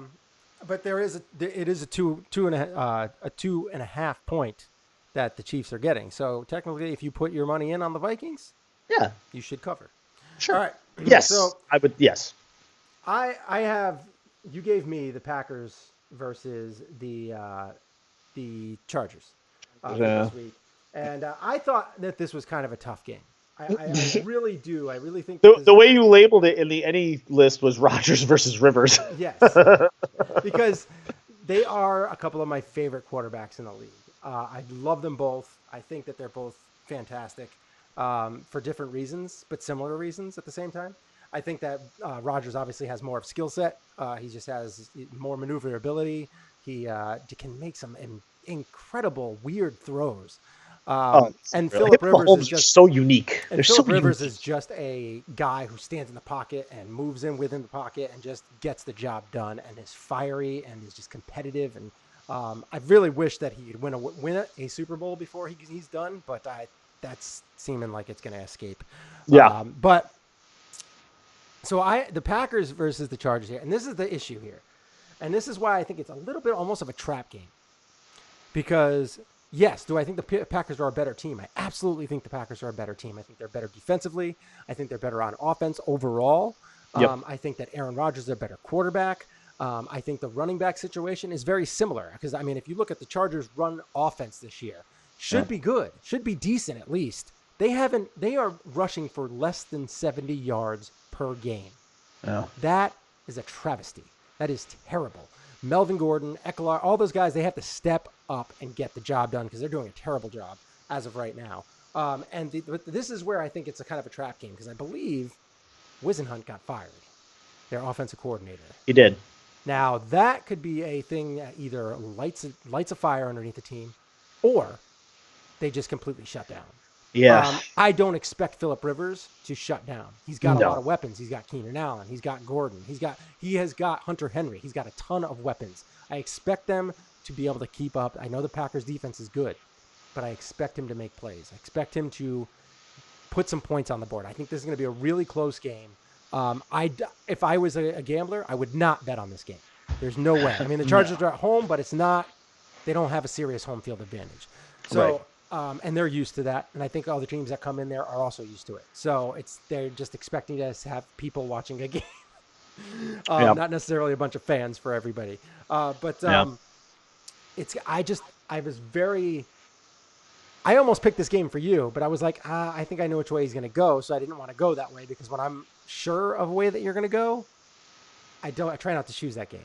But it is a two and a half point that the Chiefs are getting. So technically, if you put your money in on the Vikings, yeah, you should cover. Sure. All right. Yes. So I would. Yes. I have. You gave me the Packers versus the Chargers this week, and I thought that this was kind of a tough game. I really do. I really think the way you labeled it in the any list was Rodgers versus Rivers. Yes, because they are a couple of my favorite quarterbacks in the league. I love them both. I think that they're both fantastic for different reasons, but similar reasons at the same time. I think that Rodgers obviously has more of skill set. He just has more maneuverability. He can make some incredible weird throws. And Philip Rivers is just so unique. And Philip Rivers is just a guy who stands in the pocket and moves in within the pocket and just gets the job done, and is fiery and is just competitive. And I really wish that he could win a Super Bowl before he's done, but that's seeming like it's going to escape. Yeah. But so the Packers versus the Chargers here, and this is the issue here, and this is why I think it's a little bit almost of a trap game, because. Yes, do I think the Packers are a better team? I absolutely think the Packers are a better team. I think they're better defensively. I think they're better on offense overall. Yep. I think that Aaron Rodgers is a better quarterback. I think the running back situation is very similar, because, I mean, if you look at the Chargers' run offense this year, should be good, should be decent at least. They are rushing for less than 70 yards per game. Yeah. That is a travesty. That is terrible. Melvin Gordon, Eckler, all those guys, they have to step up and get the job done, because they're doing a terrible job as of right now. This is where I think it's a kind of a trap game, because I believe Wisenhunt got fired, their offensive coordinator. He did. Now, that could be a thing that either lights a fire underneath the team, or they just completely shut down. Yeah. I don't expect Philip Rivers to shut down. He's got a lot of weapons. He's got Keenan Allen. He's got Gordon. He has got Hunter Henry. He's got a ton of weapons. I expect them to be able to keep up. I know the Packers defense is good, but I expect him to make plays. I expect him to put some points on the board. I think this is going to be a really close game. If I was a gambler, I would not bet on this game. There's no way. I mean, the Chargers are at home, but they don't have a serious home field advantage. So. Right. And they're used to that, and I think all the teams that come in there are also used to it. So they're just expecting us to have people watching a game, not necessarily a bunch of fans for everybody. I almost picked this game for you, but I was like, I think I know which way he's going to go, so I didn't want to go that way, because when I'm sure of a way that you're going to go, I try not to choose that game.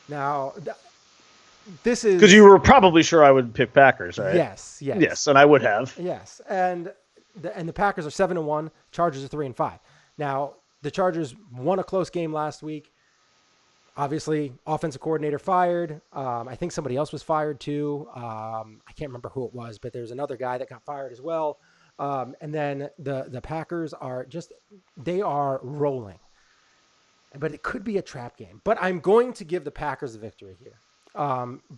Now. This is because you were probably sure I would pick Packers, right? Yes, and I would have. Yes, and the Packers are 7-1. Chargers are 3-5. Now the Chargers won a close game last week. Obviously, offensive coordinator fired. I think somebody else was fired too. I can't remember who it was, but there's another guy that got fired as well. And then the Packers are rolling. but it could be a trap game. But I'm going to give the Packers a victory here.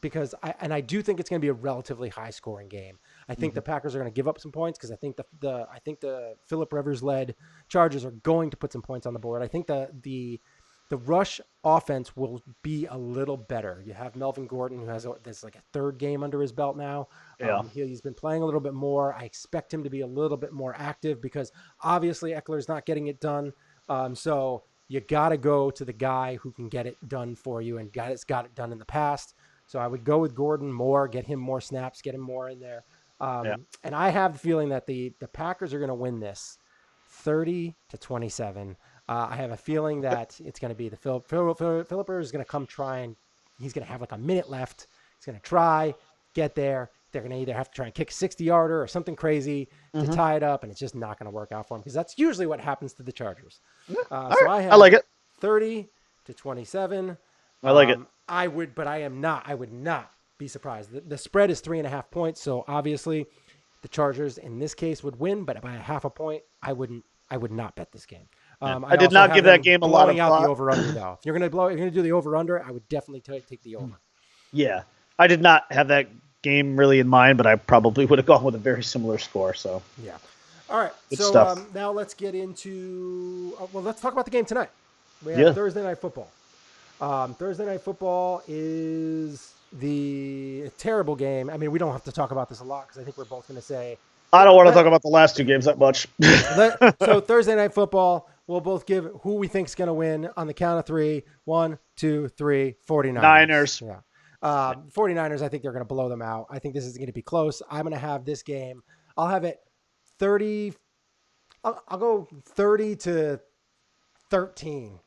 Because I do think it's going to be a relatively high scoring game. I think the Packers are going to give up some points because I think the Phillip Rivers led Chargers are going to put some points on the board. I think the rush offense will be a little better. You have Melvin Gordon, who has this like a third game under his belt now. Yeah. He's been playing a little bit more. I expect him to be a little bit more active because obviously Eckler's not getting it done. So you got to go to the guy who can get it done for you and got it done in the past. So I would go with Gordon more, get him more snaps, get him more in there. And I have the feeling that the Packers are going to win this 30-27. I have a feeling that it's going to be the Phillipper is going to come try and he's going to have like a minute left. He's going to try, get there. They're going to either have to try and kick a 60-yarder or something crazy to tie it up, and it's just not going to work out for him because that's usually what happens to the Chargers. So I like it. 30-27. I like it. I would not be surprised. The spread is 3.5 points, so obviously the Chargers in this case would win, but by a half a point, I would not bet this game. I did not give that game a lot of out thought. the over/under though. If you're gonna do the over/under, I would definitely take the over. Yeah, I did not have that game really in mind, but I probably would have gone with a very similar score. So yeah. All right. Good so stuff. Now let's get into. Let's talk about the game tonight. We have Thursday Night Football. Thursday Night Football is the terrible game. I mean, we don't have to talk about this a lot because I think we're both going to say. I don't want to talk about the last two games that much. So Thursday Night Football, we'll both give who we think is going to win on the count of 3. 1, 2, 3, 49ers. Niners. Yeah. 49ers, I think they're going to blow them out. I think this is going to be close. I'm going to have this game. I'll have it 30. I'll go 30-13,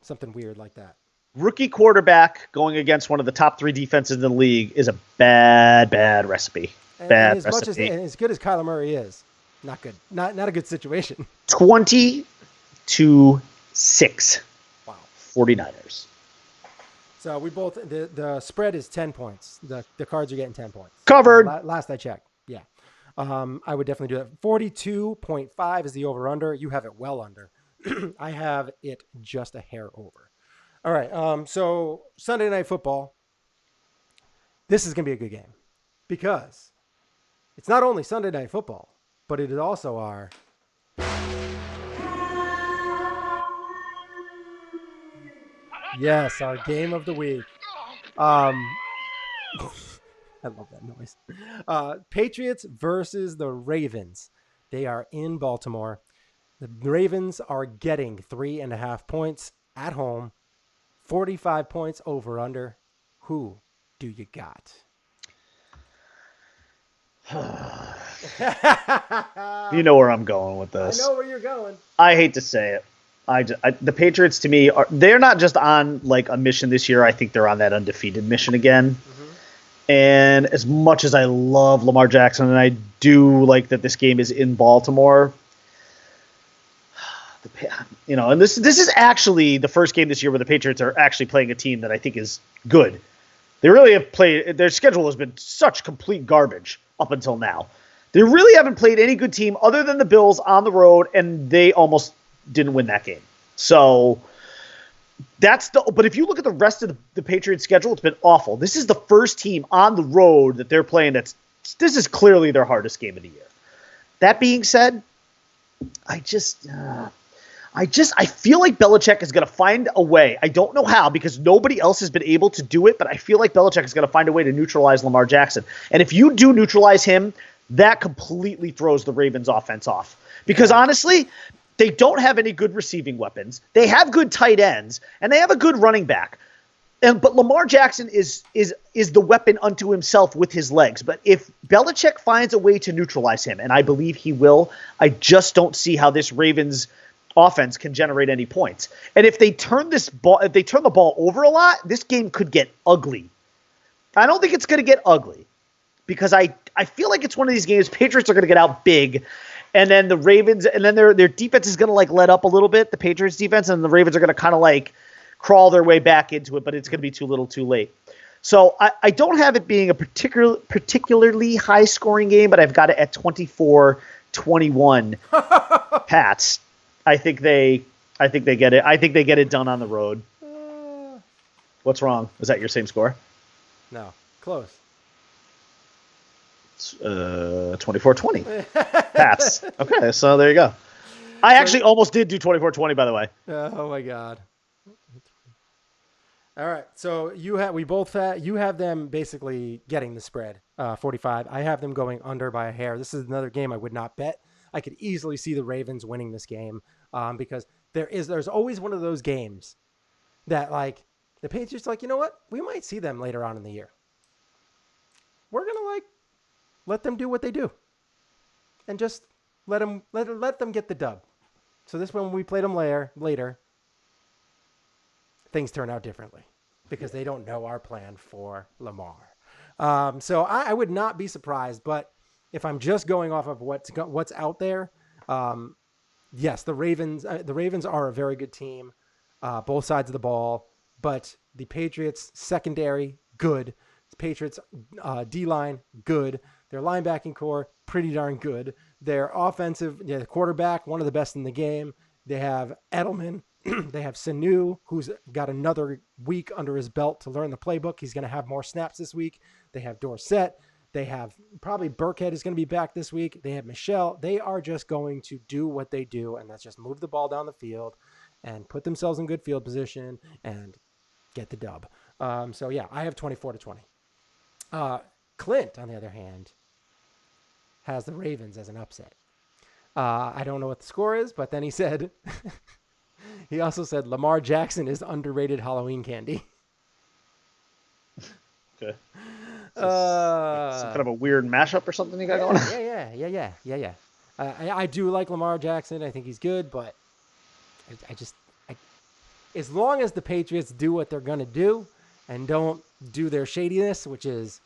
something weird like that. Rookie quarterback going against one of the top 3 defenses in the league is a bad recipe. And as much as good as Kyler Murray is, not good. Not a good situation. 20-6. Wow. 49ers. So we both the spread is 10 points. The Cards are getting 10 points. Covered. Last I checked. Yeah. I would definitely do that. 42.5 is the over under. You have it well under. I have it just a hair over. All right. So Sunday Night Football. This is going to be a good game because it's not only Sunday Night Football, but it is also our our game of the week. I love that noise. Patriots versus the Ravens. They are in Baltimore. The Ravens are getting 3.5 points at home. 45 points over under. Who do you got? You know where I'm going with this. I know where you're going. I hate to say it. The Patriots, to me, they're not just on like a mission this year. I think they're on that undefeated mission again. Mm-hmm. And as much as I love Lamar Jackson, and I do like that this game is in Baltimore, and this is actually the first game this year where the Patriots are actually playing a team that I think is good. They really have played. Their schedule has been such complete garbage up until now. They really haven't played any good team other than the Bills on the road, and they almost didn't win that game. So but if you look at the rest of the Patriots schedule, it's been awful. This is the first team on the road that they're playing this is clearly their hardest game of the year. That being said, I feel like Belichick is going to find a way. I don't know how because nobody else has been able to do it, but I feel like Belichick is going to find a way to neutralize Lamar Jackson. And if you do neutralize him, that completely throws the Ravens offense off. Because honestly, they don't have any good receiving weapons. They have good tight ends, and they have a good running back. But Lamar Jackson is the weapon unto himself with his legs. But if Belichick finds a way to neutralize him, and I believe he will, I just don't see how this Ravens offense can generate any points. And if they turn the ball over a lot, this game could get ugly. I don't think it's going to get ugly because I feel like it's one of these games Patriots are going to get out big, and then the Ravens, and then their defense is going to like let up a little bit, the Patriots defense, and the Ravens are going to kind of like crawl their way back into it, but it's going to be too little too late. So I don't have it being a particularly high scoring game, but I've got it at 24-21 Pats. I think they get it. I think they get it done on the road. What's wrong? Is that your same score? No, close. 24-20. Pass. Okay, so there you go. I actually almost did do 24-20, by the way. Oh my God. All right, so you have them basically getting the spread, 45. I have them going under by a hair. This is another game I would not bet. I could easily see the Ravens winning this game because there's always one of those games that like the Patriots like, you know what? We might see them later on in the year. We're gonna let them do what they do, and just let them get the dub. So this one, when we played them later, things turn out differently because they don't know our plan for Lamar. So I would not be surprised, but if I'm just going off of what's out there, yes, the Ravens are a very good team, both sides of the ball, but the Patriots secondary, good. The Patriots D-line, good. Their linebacking core, pretty darn good. Their offensive, the quarterback, one of the best in the game. They have Edelman. They have Sanu, who's got another week under his belt to learn the playbook. He's going to have more snaps this week. They have Dorsett. They have probably Burkhead is going to be back this week. They have Michelle. They are just going to do what they do, and that's just move the ball down the field and put themselves in good field position and get the dub. So, yeah, I have 24-20. Clint, on the other hand, has the Ravens as an upset. I don't know what the score is, but then he said, he also said Lamar Jackson is underrated Halloween candy. Okay. Some kind of a weird mashup or something you got going on? Yeah. I do like Lamar Jackson. I think he's good, but as long as the Patriots do what they're going to do and don't do their shadiness, which is,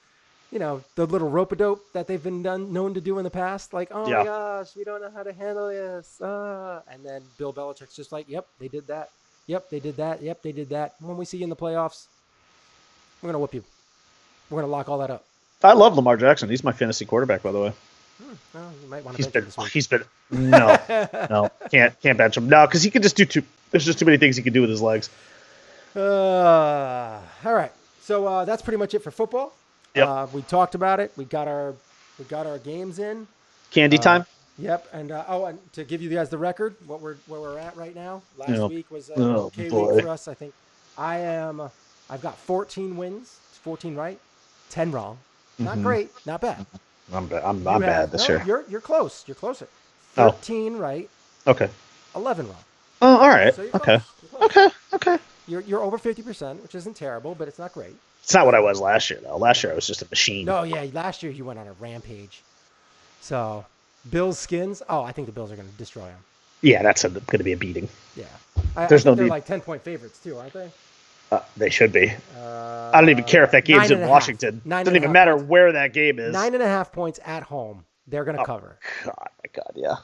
the little rope-a-dope that they've been known to do in the past, like, my gosh, we don't know how to handle this. And then Bill Belichick's just like, yep, they did that. Yep, they did that. Yep, they did that. When we see you in the playoffs, we're going to whoop you. We're going to lock all that up. I love Lamar Jackson. He's my fantasy quarterback, by the way. Well, you might want to bench him this week. He's been no, can't bench him. No, because he can just do there's just too many things he can do with his legs. All right. So that's pretty much it for football. Yep. We talked about it. We got our games in. Candy time. Yep. And and to give you guys the record, where we're at right now. Last week was an okay boy. week for us. I think I've got 14 wins. 14 right, 10 wrong. Not great, not bad. I'm bad this year. You're close. You're closer. 13 right. Okay. 11 wrong. Oh, all right. So Okay. Okay. You're over 50%, which isn't terrible, but it's not great. It's not what I was last year, though. Last year I was just a machine. No, yeah, last year you went on a rampage. So, Bills skins. Oh, I think the Bills are going to destroy them. Yeah, that's going to be a beating. Yeah. There's no they're need. like 10-point favorites too, aren't they? They should be. I don't even care if that game's in Washington. Doesn't even matter where that game is. 9.5 points at home. They're going to cover. God, my God, yeah.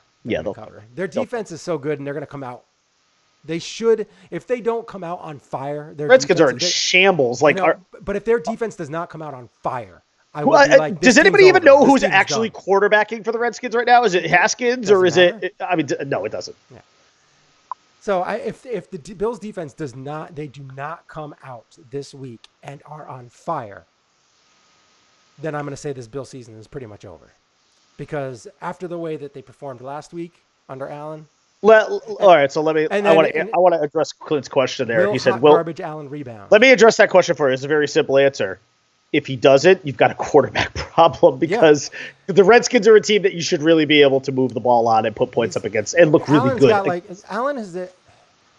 They'll cover. Their defense is so good, and they're going to come out. They should. If they don't come out on fire, their Redskins are in shambles. But if their defense does not come out on fire, I would be like, does anybody even know who's actually quarterbacking for the Redskins right now? Is it Haskins or is it? I mean, no, it doesn't. Yeah. So if the Bills defense do not come out this week and are on fire, then I'm going to say this Bill season is pretty much over, because after the way that they performed last week under Allen. All right, so let me. I want to address Clint's question there. He said, "Will garbage Allen rebound?" Let me address that question for you. It's a very simple answer. If he doesn't, you've got a quarterback problem, because the Redskins are a team that you should really be able to move the ball on and put points up against and look really good. Allen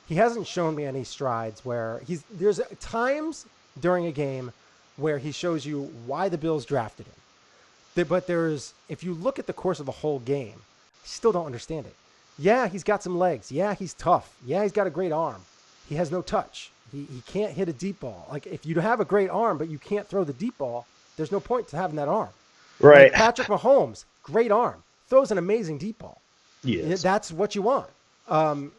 he hasn't shown me any strides where there's times during a game where he shows you why the Bills drafted him. But if you look at the course of the whole game, you still don't understand it. Yeah, he's got some legs. Yeah, he's tough. Yeah, he's got a great arm. He has no touch. He can't hit a deep ball. Like, if you have a great arm, but you can't throw the deep ball, there's no point to having that arm. Right. Like Patrick Mahomes, great arm. Throws an amazing deep ball. Yes. That's what you want. And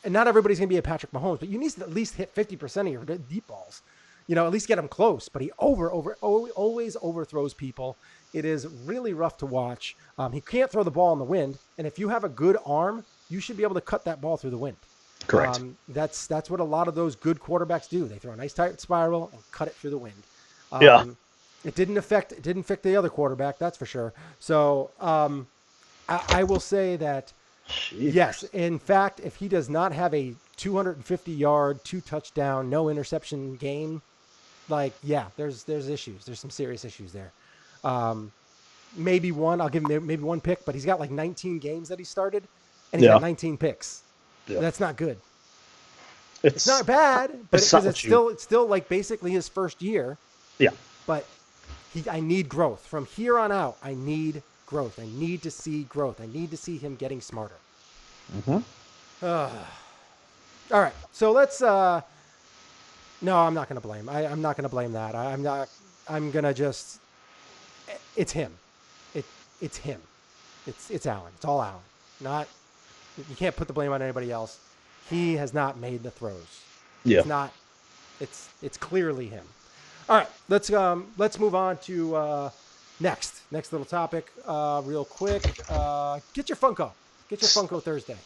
not everybody's going to be a Patrick Mahomes, but you need to at least hit 50% of your deep balls. At least get him close. But he always overthrows people. It is really rough to watch. He can't throw the ball in the wind. And if you have a good arm, you should be able to cut that ball through the wind. Correct. That's what a lot of those good quarterbacks do. They throw a nice tight spiral and cut it through the wind. Yeah. It didn't affect the other quarterback, that's for sure. So I will say that yes, in fact, if he does not have a 250-yard, 2-touchdown, no interception game, there's issues. There's some serious issues there. Maybe one. I'll give him maybe one pick, but he's got like 19 games that he started, and he's got 19 picks. Yeah. That's not good. It's not bad, but it's still like basically his first year. Yeah. But I need growth from here on out. I need growth. I need to see growth. I need to see him getting smarter. Mm-hmm. All right. So let's. No, I'm not going to blame. I'm not going to blame that. I'm not. I'm going to just. It's him. It's him. It's Allen. It's all Allen. Not. You can't put the blame on anybody else. He has not made the throws. Yeah. It's not. It's clearly him. All right. Let's move on to next little topic. Real quick. Get your Funko. Get your Funko Thursday.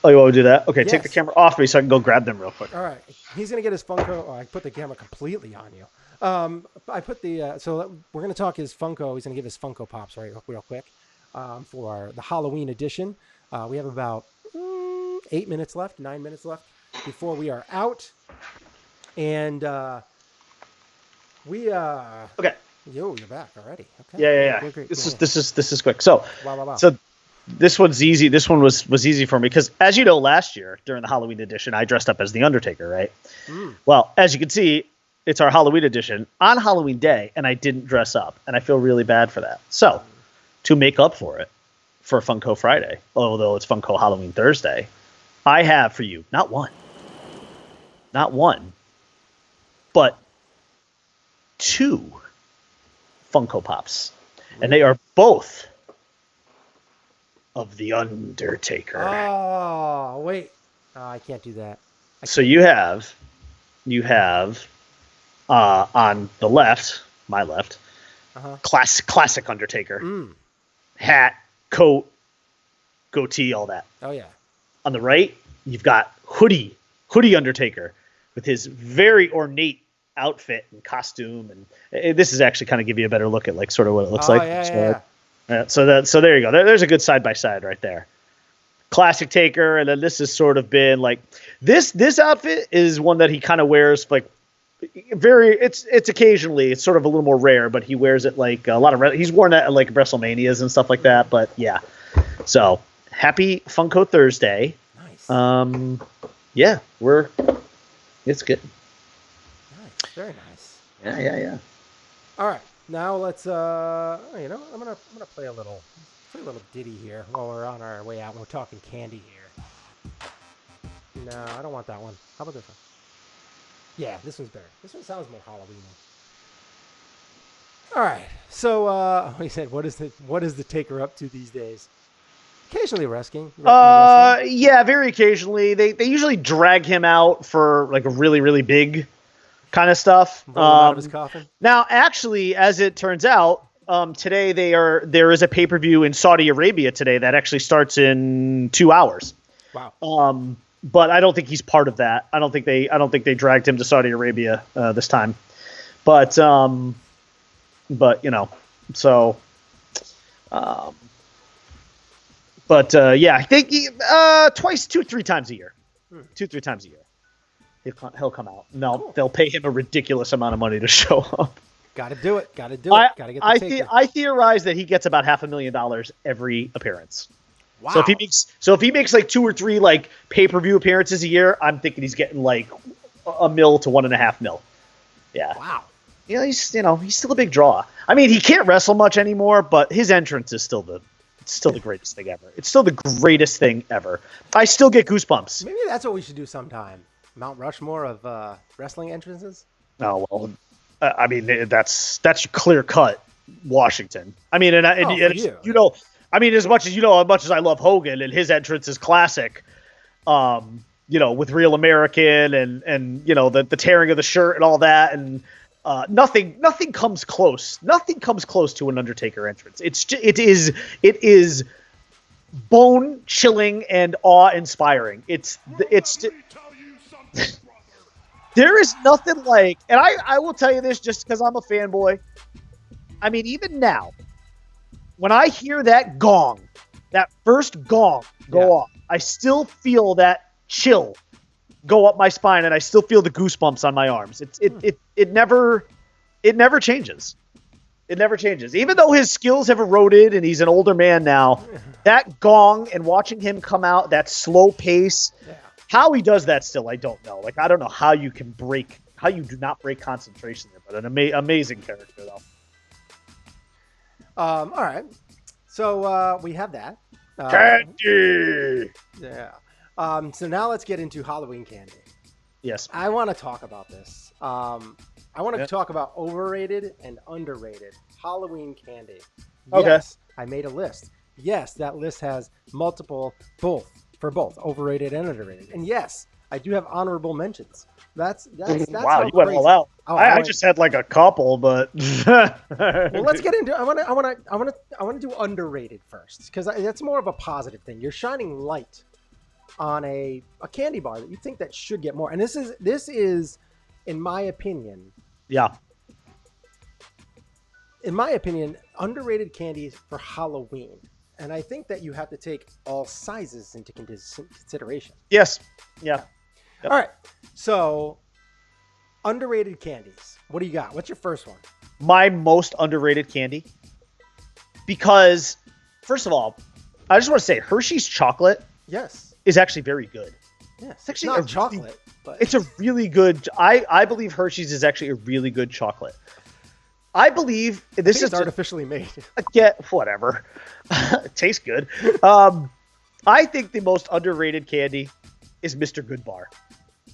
Oh, you want to do that? Okay, yes. Take the camera off me so I can go grab them real quick. All right. He's going to get his Funko. Oh, I put the camera completely on you. I put the, so we're going to talk his Funko. He's going to give his Funko Pops real quick for the Halloween edition. We have about 9 minutes left before we are out. And okay. Yo, you're back already. Okay. Yeah. Great. This is quick. So, wow. So this one's easy. This one was easy for me because, as you know, last year during the Halloween edition, I dressed up as the Undertaker, right? Well, as you can see, it's our Halloween edition on Halloween Day, and I didn't dress up, and I feel really bad for that. So, to make up for it, for Funko Friday, although it's Funko Halloween Thursday, I have for you not one, but 2 Funko Pops, and they are both of the Undertaker. Oh, wait. I can't do that. So you have on the left, my left, classic Undertaker. Hat, coat, goatee, all that. Oh, yeah. On the right, you've got hoodie Undertaker with his very ornate outfit and costume. And this is actually kind of give you a better look at like sort of what it looks like. Yeah. So there you go. There's a good side by side right there. Classic Taker, and then this has sort of been like this outfit is one that he kind of wears like very. It's occasionally it's sort of a little more rare, but he wears it like a lot of. He's worn that at like WrestleManias and stuff like that. But yeah, so happy Funko Thursday. Nice. Yeah, it's good. Nice, very nice. Yeah. All right. Now let's I'm gonna play a little ditty here while we're on our way out. We're talking candy here. No, I don't want that one. How about this one? Yeah, this one's better. This one sounds more Halloween. All right. So he said, what is the Taker up to these days? Occasionally wrestling. Yeah, very occasionally. They usually drag him out for like a really, really big kind of stuff. Out of his coffin. Now, actually, as it turns out, today there is a pay-per-view in Saudi Arabia today that actually starts in 2 hours. Wow. But I don't think he's part of that. I don't think they dragged him to Saudi Arabia this time. But you know, so. Yeah, I think twice, 2-3 times a year. 2-3 times a year. He'll come out. No, cool. They'll pay him a ridiculous amount of money to show up. Got to do it. Got to get the Taker. I theorize that he gets about $500,000 every appearance. Wow. So if he makes like 2 or 3 like pay-per-view appearances a year, I'm thinking he's getting like $1 million to $1.5 million. Yeah. Wow. He's still a big draw. I mean, he can't wrestle much anymore, but his entrance is still the greatest thing ever. It's still the greatest thing ever. I still get goosebumps. Maybe that's what we should do sometime. Mount Rushmore of wrestling entrances. Oh well, I mean that's clear cut Washington. I mean, you know, I mean as much as I love Hogan and his entrance is classic. With Real American and the tearing of the shirt and all that, and nothing comes close. Nothing comes close to an Undertaker entrance. It is bone chilling and awe inspiring. There is nothing like, and I will tell you this just because I'm a fanboy. I mean, even now, when I hear that gong, that first gong go off, I still feel that chill go up my spine, and I still feel the goosebumps on my arms. It never changes. It never changes. Even though his skills have eroded and he's an older man now, that gong and watching him come out, that slow pace, how he does that still, I don't know. Like, I don't know how you do not break concentration there, but an amazing character, though. All right. So we have that. Candy! Yeah. So now let's get into Halloween candy. Yes. I want to talk about this. I want to talk about overrated and underrated Halloween candy. Okay. Yes, I made a list. Yes, that list has multiple, both overrated and underrated. And yes, I do have honorable mentions. That's wow, you went all out. Oh, I just had like a couple, but well, let's get into. I want to do underrated first because that's more of a positive thing. You're shining light on a candy bar that you think that should get more, and this is, in my opinion, underrated candies for Halloween. And I think that you have to take all sizes into consideration. Yes. Yeah. Yep. All right. So, underrated candies. What do you got? What's your first one? My most underrated candy. Because, first of all, I just want to say Hershey's chocolate is actually very good. Yes. It's actually not chocolate, but it's a really good. I believe Hershey's is actually a really good chocolate. I believe this is artificially made. Whatever. It tastes good. I think the most underrated candy is Mr. Goodbar.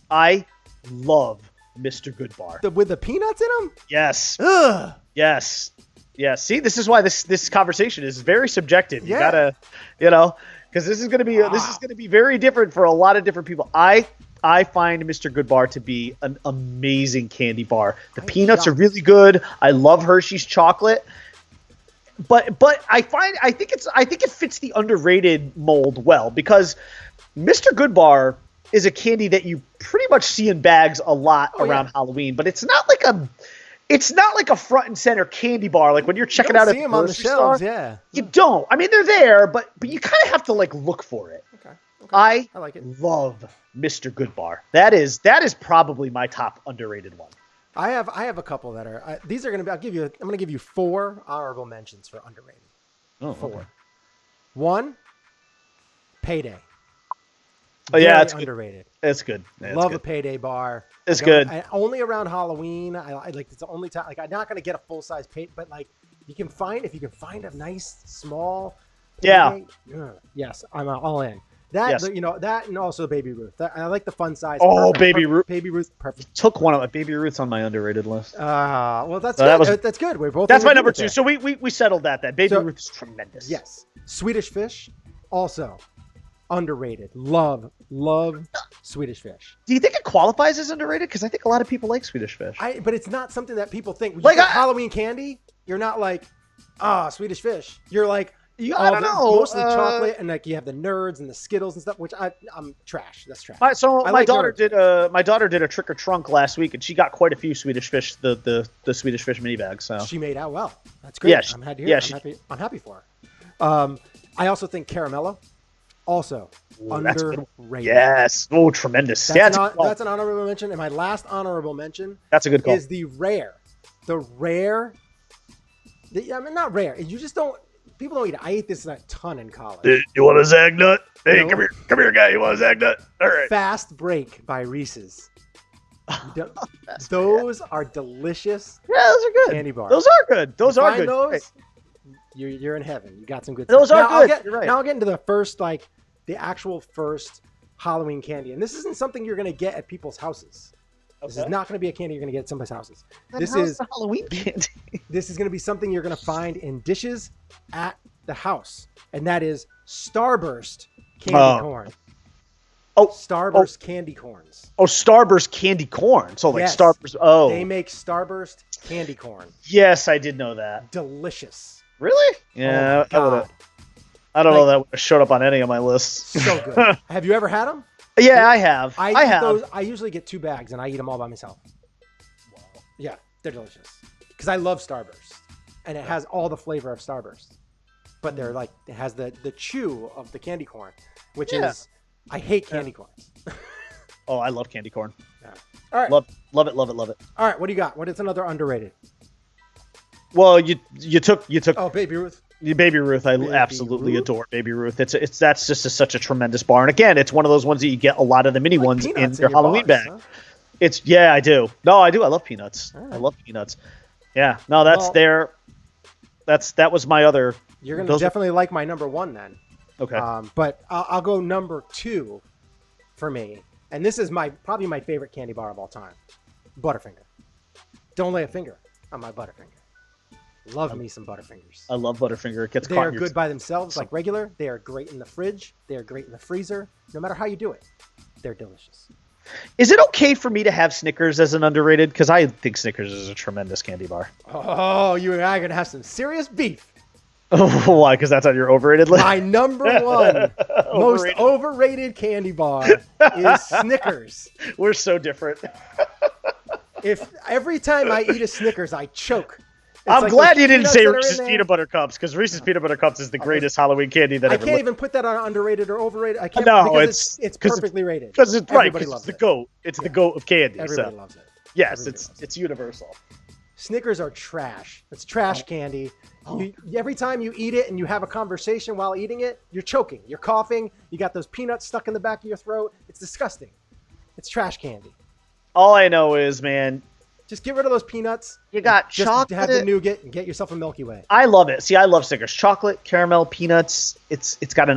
I love Mr. Goodbar. With the peanuts in them? Yes. Ugh. Yes. Yes. See, this is why this conversation is very subjective. You gotta, because this is gonna be very different for a lot of different people. I find Mr. Goodbar to be an amazing candy bar. The peanuts are really good. I love Hershey's chocolate. But I think it fits the underrated mold well because Mr. Goodbar is a candy that you pretty much see in bags a lot around Halloween, but it's not like a front and center candy bar like when you're checking out at the grocery store. Yeah. You don't. I mean, they're there, but you kind of have to like look for it. Okay. I like it. Love Mr. Goodbar. That is probably my top underrated one. I have a couple that are these are going to be. I'm going to give you 4 honorable mentions for underrated. Oh, 4. Okay. 1, Payday. Oh yeah, it's underrated. It's good. Yeah, Love a Payday bar. It's good. Only around Halloween. I like it's the only time. Like I'm not going to get a full size Payday, but like if you can find a nice small. Payday, yes, I'm all in. That that and also Baby Ruth. I like the fun size. Oh, Baby Ruth. Baby Ruth, perfect. Took one of my Baby Ruth's on my underrated list. Well, that's good. That's good. We're both. That's my number 2. So we settled that. Baby Ruth is tremendous. Yes, Swedish Fish, also underrated. Love Swedish Fish. Do you think it qualifies as underrated? Because I think a lot of people like Swedish Fish. But it's not something that people think. Like Halloween candy, you're not like, Swedish Fish. You're like. I don't know. Mostly chocolate, and like you have the Nerds and the Skittles and stuff, which I'm trash. That's trash. My daughter did a trick or trunk last week, and she got quite a few Swedish Fish, the Swedish Fish mini bags. So she made out well. That's great. Yeah, I'm happy to hear. I'm happy for her. I also think Caramello, also underrated. Yes. Oh, tremendous. That's an honorable mention, and my last honorable mention. That's a good call. Is the rare. Not rare. You just don't. People don't eat it. I ate this a ton in college. You want a Zag Nut? Hey, come here, guy. You want a Zag Nut? All right. Fast Break by Reese's. Those are delicious. Yeah, those are good. Candy bars. Those are good. Those are good. Those, you're in heaven. You got some good. Those stuff. are good. You're right. Now I'll get into the actual first Halloween candy, and this isn't something you're going to get at people's houses. Okay. This is not going to be a candy you're going to get at somebody's houses. This is Halloween candy. This is going to be something you're going to find in dishes at the house, and that is Starburst candy corn. Starburst candy corns. Oh, Starburst candy corn. So like Starburst. Oh, they make Starburst candy corn. Yes, I did know that. Delicious. Really? Yeah, I don't know that would have showed up on any of my lists. So good. Have you ever had them? Yeah, I have. I have. I usually get 2 bags and I eat them all by myself. Wow. Yeah, they're delicious. Because I love Starburst, and it has all the flavor of Starburst, but they're like it has the chew of the candy corn, which is I hate candy corns. Oh, I love candy corn. Yeah. All right. Love it. All right, what do you got? What is another underrated? Well, you took. Oh, Baby Ruth. Baby Ruth, I absolutely adore Baby Ruth. That's just such a tremendous bar, and again, it's one of those ones that you get a lot of the mini ones in your Halloween bag. Huh? I do. No, I do. I love peanuts. Right. I love peanuts. Yeah. No, that was my other. You're gonna definitely like my number 1 then. Okay. But I'll go number 2 for me, and this is probably my favorite candy bar of all time, Butterfinger. Don't lay a finger on my Butterfinger. Love me some Butterfingers. I love Butterfinger. It gets They are good by themselves, like regular. They are great in the fridge. They are great in the freezer. No matter how you do it, they're delicious. Is it okay for me to have Snickers as an underrated? Because I think Snickers is a tremendous candy bar. Oh, you and I are going to have some serious beef. Why? Because that's on your overrated list? My number 1 most overrated candy bar is Snickers. We're so different. If every time I eat a Snickers, I choke. I'm glad you didn't say Reese's Peanut Butter Cups, because Reese's Peanut Butter Cups is the greatest Halloween candy that ever lived. I can't even put that on underrated or overrated. I can't. No, because it's perfectly rated. Because it's right. Because it's the GOAT. It's the GOAT of candy. Everybody loves it. Yes, it's universal. Snickers are trash. It's trash candy. Every time you eat it and you have a conversation while eating it, you're choking. You're coughing. You got those peanuts stuck in the back of your throat. It's disgusting. It's trash candy. All I know is, man, just get rid of those peanuts. You got chocolate. Just have the nougat and get yourself a Milky Way. I love it. See, I love Snickers. Chocolate, caramel, peanuts. It's got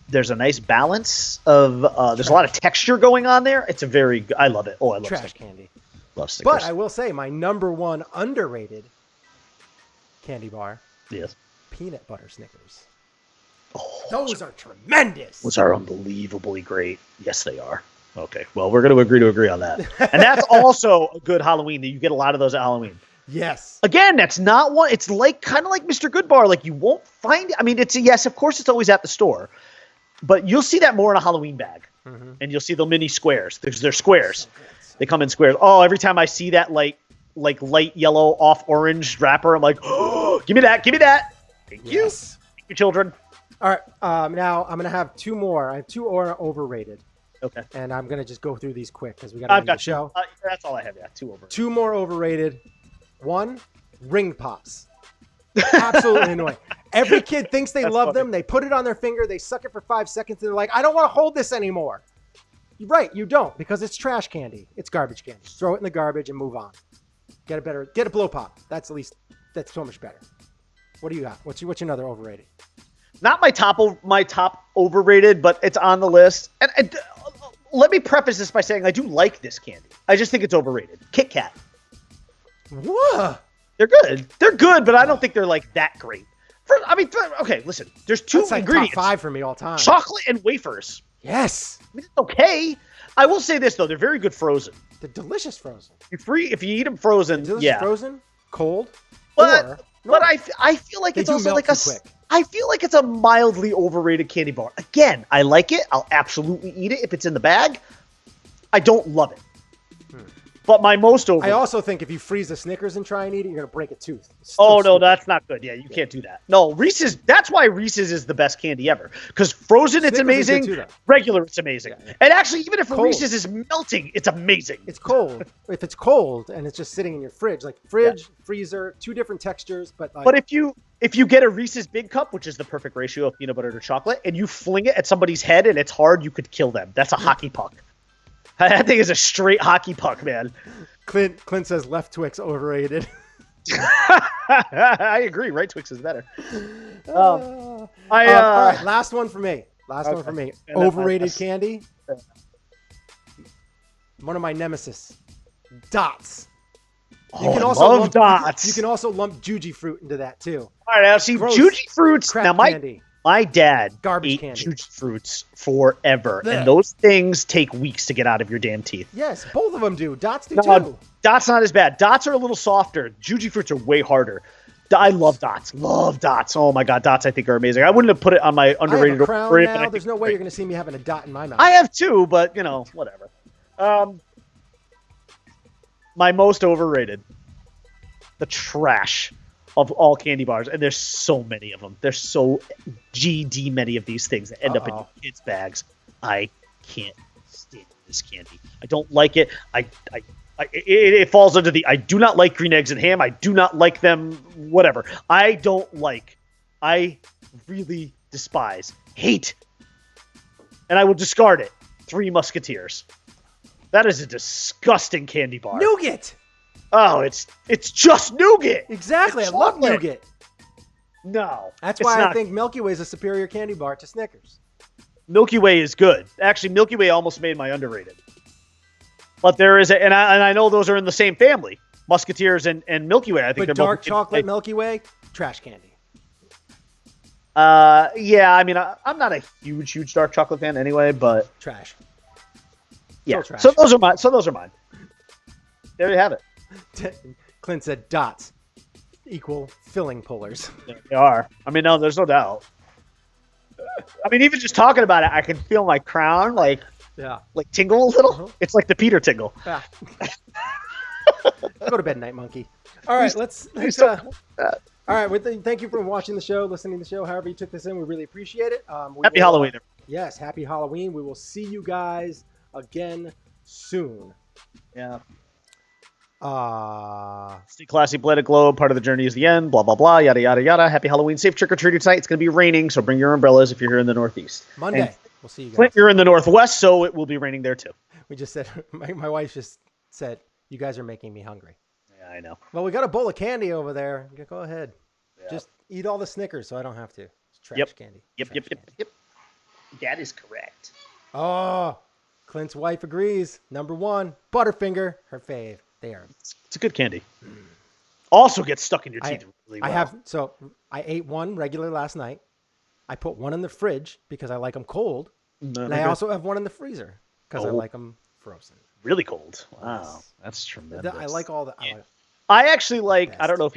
there's a nice balance of, there's a lot of texture going on there. It's I love it. Oh, I love trash Snickers. Candy. Love Snickers. But I will say my number 1 underrated candy bar. Yes. Peanut butter Snickers. Oh, those are tremendous. Those are unbelievably great. Yes, they are. Okay, well, we're going to agree on that. And that's also a good Halloween. You get a lot of those at Halloween. Yes. Again, that's not one. It's kind of like Mr. Goodbar. Like, you won't find it. I mean, yes, of course, it's always at the store. But you'll see that more in a Halloween bag. Mm-hmm. And you'll see the mini squares. They're squares. So they come in squares. Oh, every time I see that like light yellow off orange wrapper, I'm like, oh, give me that. Thank you. Thank you, children. All right. Now I'm going to have 2 more. I have 2 overrated. Okay. And I'm going to just go through these quick because we got to end the show. That's all I have. Yeah, 2 overrated. 2 more overrated. 1, ring pops. Absolutely annoying. Every kid thinks they love them. They put it on their finger. They suck it for 5 seconds. And they're like, I don't want to hold this anymore. You're right. You don't, because it's trash candy. It's garbage candy. Just throw it in the garbage and move on. Get a blow pop. That's so much better. What do you got? What's another overrated? Not my top overrated, but it's on the list. And let me preface this by saying I do like this candy. I just think it's overrated. Kit Kat. What? They're good. They're good, but I don't think they're like that great. Okay, listen. There's 2 That's like ingredients. Top 5 for me all time. Chocolate and wafers. Yes. I mean, it's okay. I will say this though: they're very good frozen. They're delicious frozen. If you eat them frozen, frozen, cold. But I feel like it's also like I feel like it's a mildly overrated candy bar. Again, I like it. I'll absolutely eat it if it's in the bag. I don't love it. But my most overrated. I also think if you freeze a Snickers and try and eat it, you're going to break a tooth. No, that's not good. Yeah, you can't do that. No, Reese's, that's why Reese's is the best candy ever. Because frozen, it's amazing. Regular, it's amazing. Yeah. And actually, even if Reese's is melting, it's amazing. It's cold. If it's cold and it's just sitting in your fridge, freezer, 2 different textures. But if you get a Reese's Big Cup, which is the perfect ratio of peanut butter to chocolate, and you fling it at somebody's head and it's hard, you could kill them. That's a hockey puck. That thing is a straight hockey puck, man. Clint says left Twix overrated. I agree. Right Twix is better. All right, last one for me. Overrated candy. One of my nemesis. Dots. You can also love Dots. You can also lump Juji fruit into that too. All right, now see Juji fruits. Crap now candy. My dad Garbage ate candy. Juji fruits forever, and those things take weeks to get out of your damn teeth. Yes, both of them do. Dots do too. Dots not as bad. Dots are a little softer. Juji fruits are way harder. I love dots. Love dots. Oh my god, dots I think are amazing. I wouldn't have put it on my underrated. I have a crown overrated, now. There's no way you're going to see me having a dot in my mouth. I have two, but whatever. My most overrated, the trash of all candy bars, and there's so many of them. There's so GD many of these things that end up in kids' bags. I can't stand this candy. I don't like it. It falls under the I do not like green eggs and ham. I do not like them. Whatever. I really despise, hate, and I will discard it. Three Musketeers. That is a disgusting candy bar. Nougat. Oh, it's just nougat. Exactly. It's I love chocolate. nougat. No. That's why I think Milky Way is a superior candy bar to Snickers. Milky Way is good. Actually, Milky Way almost made my underrated. But there is and I know those are in the same family, Musketeers and Milky Way. I think but they're dark both chocolate Milky Way, trash candy. Yeah. I mean, I'm not a huge dark chocolate fan anyway, but trash. Yeah. Trash. So those are mine. There you have it. Clint said dots equal filling pullers. Yeah, they are. I mean, no, there's no doubt. I mean, even just talking about it, I can feel my crown like tingle a little. Uh-huh. It's like the Peter tingle. Yeah. Go to bed, night monkey. All right, let's all right. Thank you for watching the show, listening to the show. However you took this in, we really appreciate it. Happy Halloween. Yes, happy Halloween. We will see you guys again soon. Yeah. Stay classy, blended globe. Part of the journey is the end. Blah blah blah. Yada yada yada. Happy Halloween. Safe trick or treating tonight. It's going to be raining, so bring your umbrellas if you're here in the Northeast. Monday, and we'll see you guys. Clint, you're in the Northwest, so it will be raining there too. We just said my wife just said you guys are making me hungry. Yeah, I know. Well, we got a bowl of candy over there. Go ahead. Yeah. Just eat all the Snickers, so I don't have to. It's trash candy. Yep. That is correct. Oh, Clint's wife agrees. Number one, Butterfinger, her fave. It's a good candy. Also gets stuck in your teeth really well. I ate one regular last night. I put one in the fridge because I like them cold. And I also have one in the freezer because I like them frozen. Really cold. Wow. That's tremendous. I like all the I actually like best. I don't know if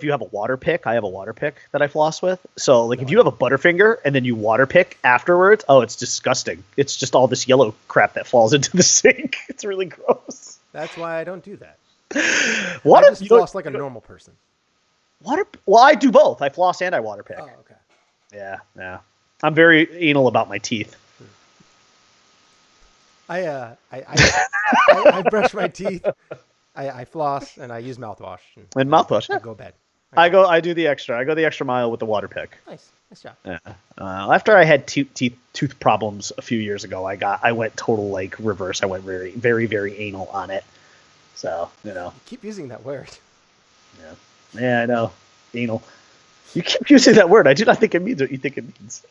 you have a water pick. I have a water pick that I floss with. So if you have a Butterfinger and then you water pick afterwards, it's disgusting. It's just all this yellow crap that falls into the sink. It's really gross. That's why I don't do that. I just floss like a normal person. Well, I do both. I floss and I water pick. Oh, okay. Yeah. I'm very anal about my teeth. I brush my teeth. I floss and I use mouthwash. And mouthwash. I go to bed. I do the extra. I go the extra mile with the water pick. Nice job. Yeah. After I had tooth problems a few years ago, I went total reverse. I went very, very, very anal on it. So You keep using that word. Yeah, I know. Anal. You keep using that word. I do not think it means what you think it means.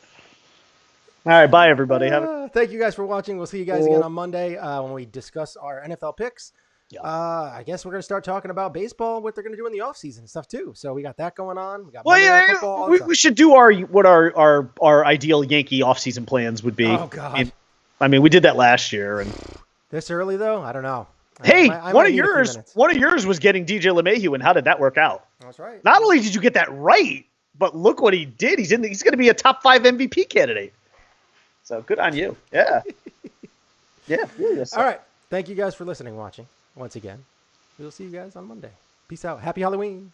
All right, bye everybody. Thank you guys for watching. We'll see you guys again on Monday when we discuss our NFL picks. Yeah. I guess we're going to start talking about baseball, what they're going to do in the offseason and stuff too. So we got that going on. We got football. We should do what our ideal Yankee offseason plans would be. Oh God. I mean, we did that last year and this early though. I don't know. Hey, one of yours was getting DJ LeMahieu, and how did that work out? That's right. Not only did you get that right, but look what he did. He's going to be a top 5 MVP candidate. So good on you. Yeah. Yeah. All right. Thank you guys for listening, watching. Once again, we'll see you guys on Monday. Peace out. Happy Halloween.